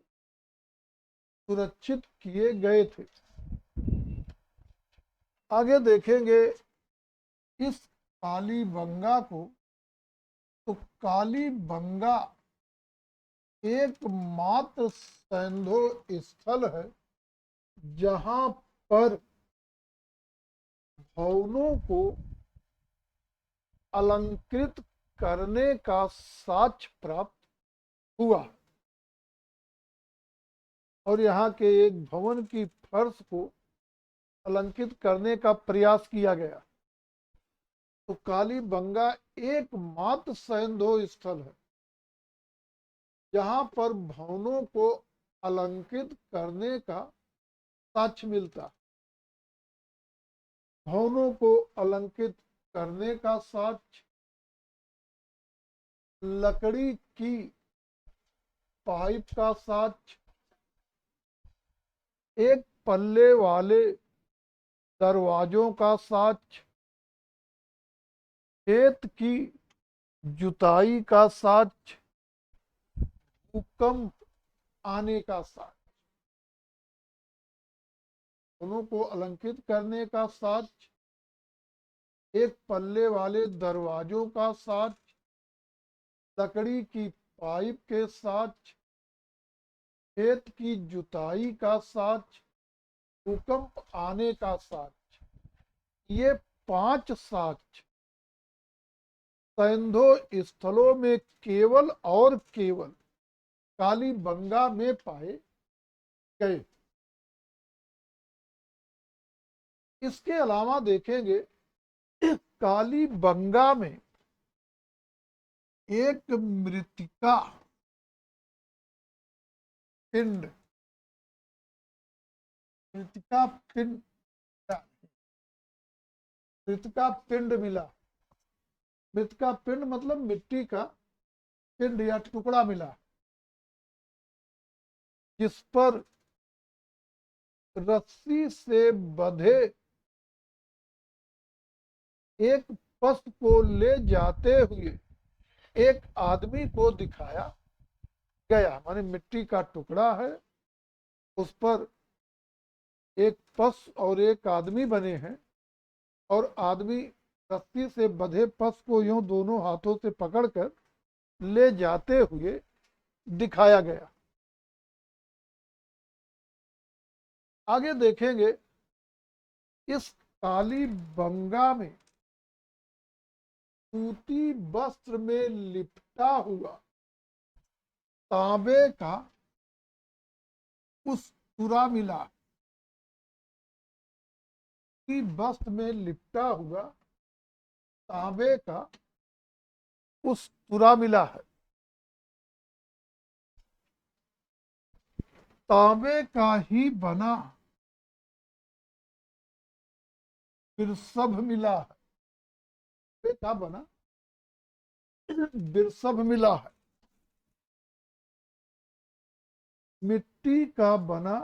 सुरक्षित किए गए थे। आगे देखेंगे इस कालीबंगा को, तो कालीबंगा एकमात्र सैंधो स्थल है जहां पर भवनों को अलंकृत करने का साक्ष्य प्राप्त हुआ और यहाँ के एक भवन की फर्श को अलंकृत करने का प्रयास किया गया। तो कालीबंगा एकमात्र सैंधो स्थल है जहां पर भवनों को अलंकृत करने का साक्ष्य मिलता। भवनों को अलंकृत करने का साक्ष्य लकड़ी की पाइप का साक्ष्य, एक पल्ले वाले दरवाजों का साक्ष्य, खेत की जुताई का साक्ष्य, भूकंप आने का साक्ष्य, दोनों को अलंकृत करने का साक्ष्य, एक पल्ले वाले दरवाजों का साक्ष्य, लकड़ी की पाइप के साक्ष्य, खेत की जुताई का साक्ष्य, भूकंप आने का साक्ष्य, ये 5 साक्ष्य सैंधो स्थलों में केवल और केवल कालीबंगा में पाए गए। इसके अलावा देखेंगे कालीबंगा में एक मृतिका पिंड मिला। मृतिका पिंड मतलब मिट्टी का पिंड या टुकड़ा मिला जिस पर रस्सी से बंधे एक पशु को ले जाते हुए एक आदमी को दिखाया गया। माने मिट्टी का टुकड़ा है, उस पर एक पशु और एक आदमी बने हैं और आदमी रस्सी से बंधे पशु को यूं दोनों हाथों से पकड़कर ले जाते हुए दिखाया गया। आगे देखेंगे इस काली बंगा में सूती वस्त्र में लिपटा हुआ तांबे का उस तुरा मिला, वस्त्र में लिपटा हुआ तांबे का उस तुरा मिला है। तांबे का ही बना बिरसभ मिला है। क्या बना? बिरसभ मिला है। मिट्टी का बना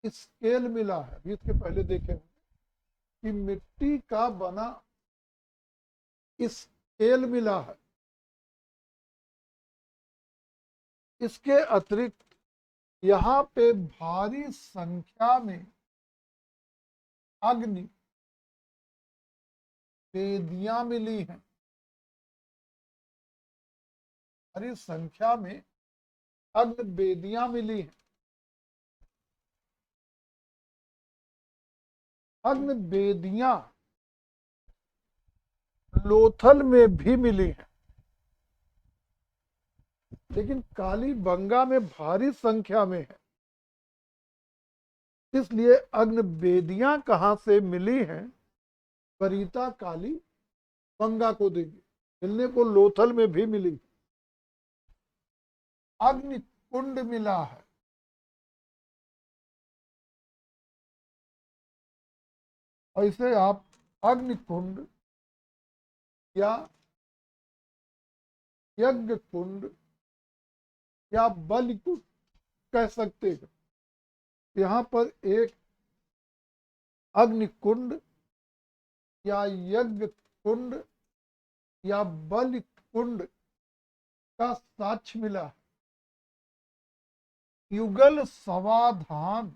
स्केल मिला है। इसके पहले देखें कि मिट्टी का बना स्केल मिला है। इसके अतिरिक्त यहाँ पे भारी संख्या में अग्नि वेदियां मिली हैं। भारी संख्या में अग्नि वेदियां मिली हैं। अग्नि वेदियां लोथल में भी मिली हैं, लेकिन काली बंगा में भारी संख्या में है, इसलिए अग्नि वेदियां कहां से मिली हैं? वरीता काली बंगा को देंगे। मिलने को लोथल में भी मिली। अग्नि कुंड मिला है। ऐसे आप अग्नि कुंड या यज्ञ कुंड या बलि कुंड कह सकते हैं। यहाँ पर एक अग्नि कुंड या यज्ञ कुंड या बलि कुंड का साक्ष्य मिला है। युगल समाधान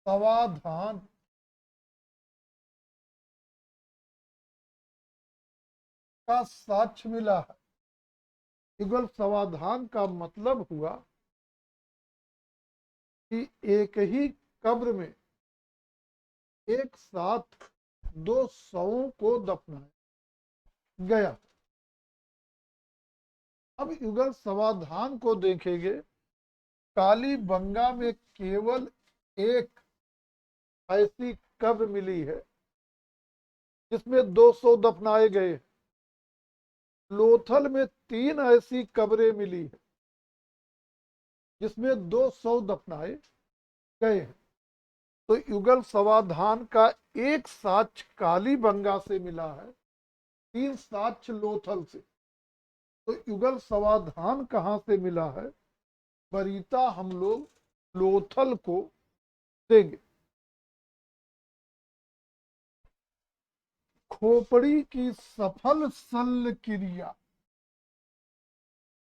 समाधान का साक्ष्य मिला है। युगल समाधान का मतलब हुआ कि एक ही कब्र में एक साथ 2 शवों को दफनाया गया। अब युगल समाधान को देखेंगे। काली बंगा में केवल एक ऐसी कब्र मिली है जिसमें 200 दफनाए गए। लोथल में 3 ऐसी कब्रें मिली है जिसमें 200 दफनाए गए हैं। तो युगल समाधान का एक साक्ष्य काली बंगा से मिला है, 3 साक्ष्य लोथल से। तो युगल समाधान कहां से मिला है? वरीता हम लोग लोथल को देंगे। खोपड़ी की सफल शल्य क्रिया।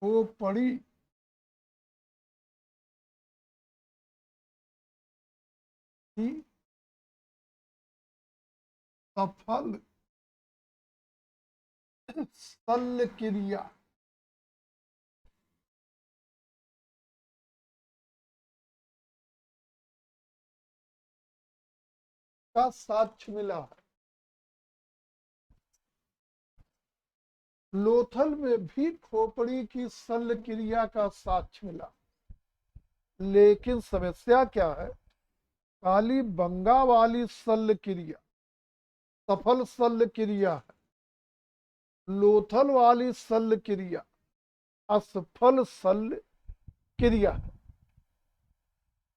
खोपड़ी की सफल शल्य क्रिया का साक्ष्य मिला है। लोथल में भी खोपड़ी की शल्य क्रिया का साक्ष्य मिला, लेकिन समस्या क्या है? काली बंगा वाली शल्य क्रिया सफल शल्य क्रिया है, लोथल वाली शल्य क्रिया असफल शल्य क्रिया है।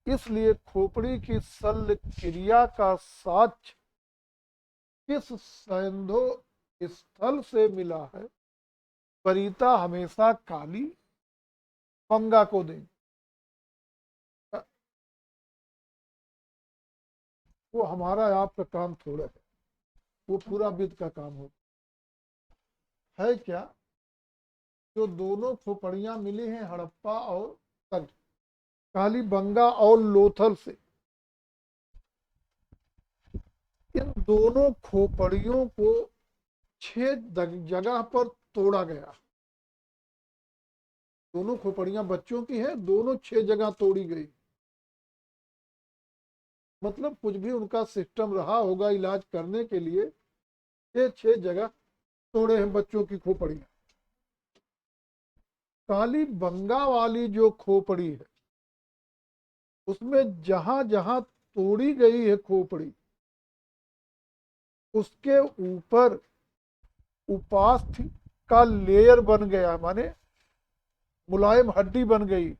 इसलिए खोपड़ी की शल्य क्रिया का साक्ष्य किस सैंधो स्थल से मिला है? वरीता हमेशा काली बंगा को देंगे। वो हमारा आपका काम थोड़ा है, वो पूरा विद का काम होगा। है क्या? जो दोनों खोपड़ियां मिली हैं हड़प्पा और काली बंगा और लोथल से, इन दोनों खोपड़ियों को 6 जगह पर तोड़ा गया। दोनों खोपड़ियां बच्चों की है, दोनों 6 जगह तोड़ी गई। मतलब कुछ भी उनका सिस्टम रहा होगा इलाज करने के लिए, ये 6 जगह तोड़े हैं बच्चों की खोपड़ियां। काली बंगा वाली जो खोपड़ी है, उसमें जहां जहां तोड़ी गई है खोपड़ी, उसके ऊपर उपास्थि का लेयर बन गया, माने मुलायम हड्डी बन गई।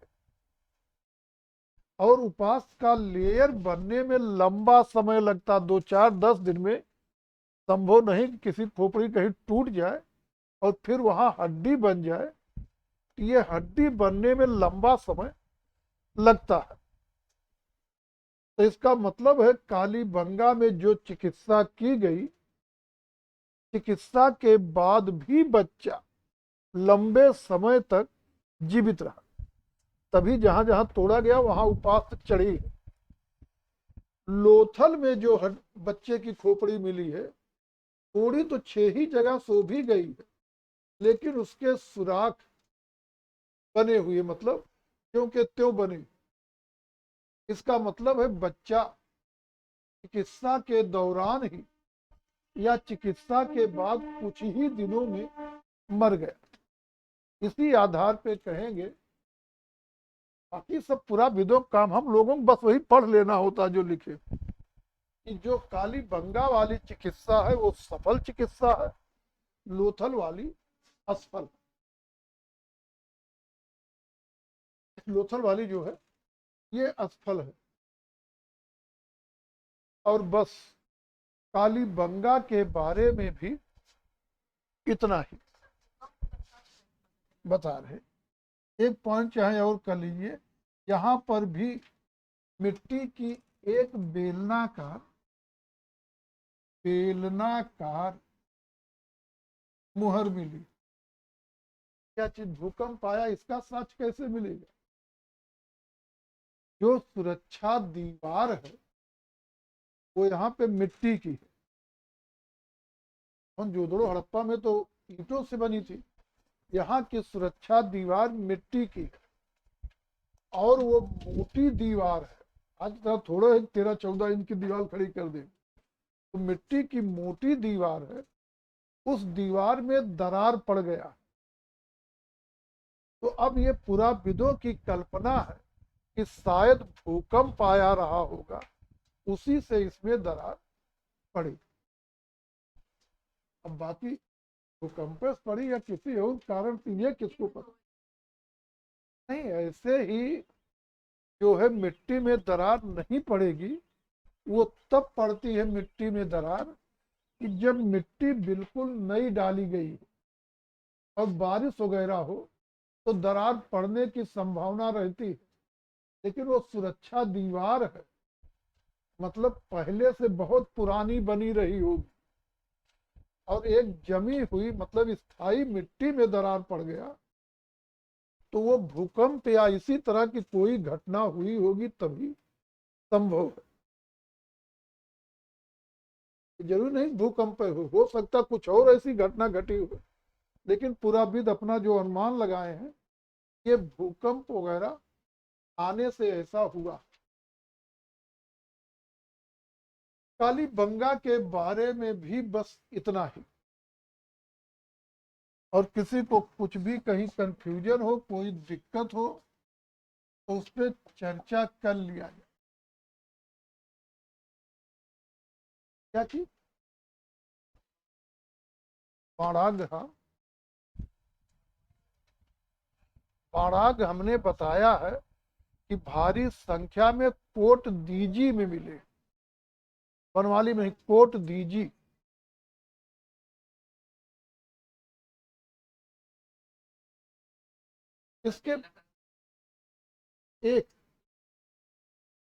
और उपास का लेयर बनने में लंबा समय लगता, 2 4 10 दिन में संभव नहीं कि किसी खोपड़ी कहीं टूट जाए और फिर वहां हड्डी बन जाए। ये हड्डी बनने में लंबा समय लगता है। तो इसका मतलब है काली बंगा में जो चिकित्सा की गई, चिकित्सा के बाद भी बच्चा लंबे समय तक जीवित रहा। तभी जहां जहां तोड़ा गया वहां उपास चढ़ी। लोथल में जो बच्चे की खोपड़ी मिली है, थोड़ी तो 6 ही जगह सो भी गई है, लेकिन उसके सुराख बने हुए, मतलब क्यों के त्यों बने। इसका मतलब है बच्चा चिकित्सा के दौरान ही या चिकित्सा के बाद कुछ ही दिनों में मर गया। इसी आधार पे कहेंगे, बाकी सब पूरा विदों काम हम लोगों को बस वही पढ़ लेना होता जो लिखे, कि जो काली बंगा वाली चिकित्सा है वो सफल चिकित्सा है, लोथल वाली असफल। लोथल वाली जो है ये असफल है। और बस काली बंगा के बारे में भी इतना ही बता रहे। एक पॉइंट चाहे और कर लीजिए, यहाँ पर भी मिट्टी की एक बेलनाकार मुहर मिली। क्या चीज भूकंप आया, इसका साक्ष्य कैसे मिलेगा? जो सुरक्षा दीवार है वो यहाँ पे मिट्टी की है। जोदड़ो हड़प्पा में तो ईंटों से बनी थी, यहाँ की सुरक्षा दीवार मिट्टी की है। और वो मोटी दीवार है। आज तरह थोड़ा 13 14 इंच की दीवार खड़ी कर दे, तो मिट्टी की मोटी दीवार है, उस दीवार में दरार पड़ गया। तो अब ये पूरा विदों की कल्पना है कि शायद भूकंप आया रहा होगा, उसी से इसमें दरार पड़ी। अब बाकी भूकंप से पड़ी या किसी और कारण से, ये किसको पता नहीं। ऐसे ही जो है मिट्टी में दरार नहीं पड़ेगी, वो तब पड़ती है मिट्टी में दरार कि जब मिट्टी बिल्कुल नई डाली गई और बारिश वगैरह हो, तो दरार पड़ने की संभावना रहती है। लेकिन वो सुरक्षा दीवार है, मतलब पहले से बहुत पुरानी बनी रही होगी, और एक जमी हुई मतलब स्थायी मिट्टी में दरार पड़ गया, तो वो भूकंप या इसी तरह की कोई घटना हुई होगी तभी संभव है। जरूर नहीं भूकंप हो सकता कुछ और ऐसी घटना घटी हो। लेकिन पुराविद अपना जो अनुमान लगाए हैं, ये भूकंप वगैरह आने से ऐसा हुआ। काली बंगा के बारे में भी बस इतना ही। और किसी को कुछ भी कहीं कंफ्यूजन हो, कोई दिक्कत हो, तो उस पर चर्चा कर लिया जाए। क्या चीज? बाणाग्रह। बाणाग्र हमने बताया है कि भारी संख्या में कोट दीजी में मिले। बनवाली में कोट दीजी। इसके एक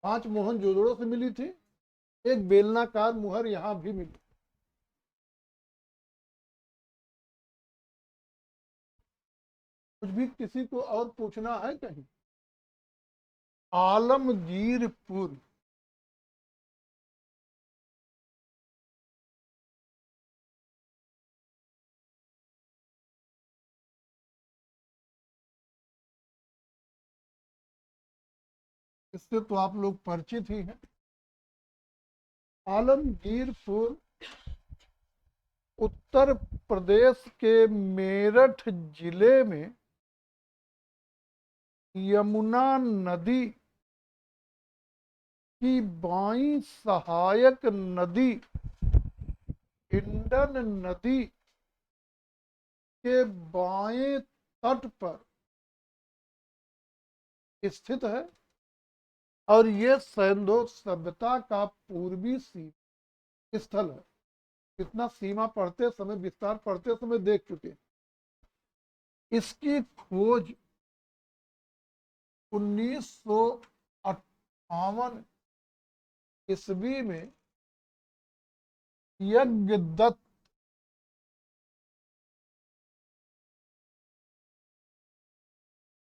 5 मोहनजोदड़ो से मिली थी, एक बेलनाकार मुहर यहां भी मिली। कुछ भी किसी को और पूछना है कहीं? आलमगीरपुर। इससे तो आप लोग परिचित ही हैं। आलमगीरपुर उत्तर प्रदेश के मेरठ जिले में यमुना नदी की बाईं सहायक नदी हिंडन नदी के बाएं तट पर स्थित है और ये सैंधो सभ्यता का पूर्वी सीमा स्थल है। इतना सीमा पढ़ते समय, विस्तार पढ़ते समय देख चुके हैं। इसकी खोज 1958 ईस्वी में यज्ञदत्त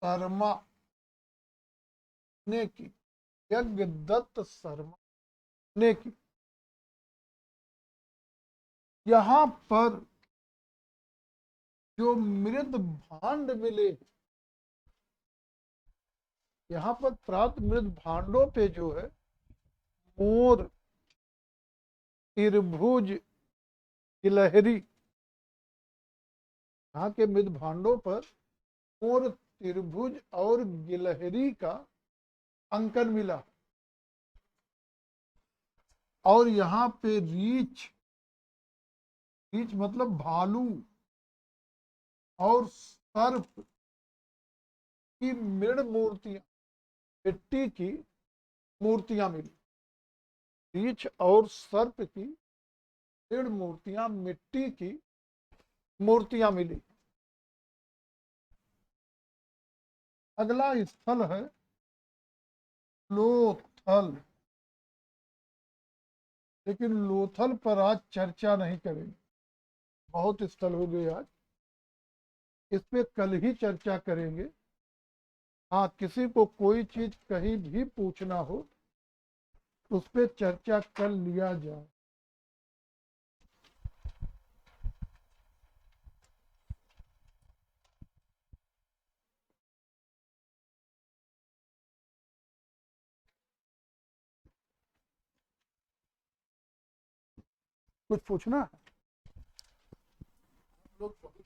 शर्मा ने की। यज्ञदत्त शर्मा ने की। यहाँ पर जो मृद भांड मिले, यहाँ पर प्राप्त मृद भांडों पे जो है मोर, त्रिभुज, गिलहरी, यहाँ के मृद भांडों पर मोर, त्रिभुज और गिलहरी का अंकन मिला। और यहाँ पे रीछ, रीछ मतलब भालू और सर्प की मृद मूर्तियां, मिट्टी की मूर्तियां मिली। रीछ और सर्प की मृद मूर्तियां, मिट्टी की मूर्तियां मिली। अगला स्थल है लोथल। लेकिन लोथल पर आज चर्चा नहीं करेंगे, बहुत स्थल हो गए आज, इस पे कल ही चर्चा करेंगे। हाँ, किसी को कोई चीज कहीं भी पूछना हो उस पर चर्चा कर लिया जाए। कुछ पूछना है लोग?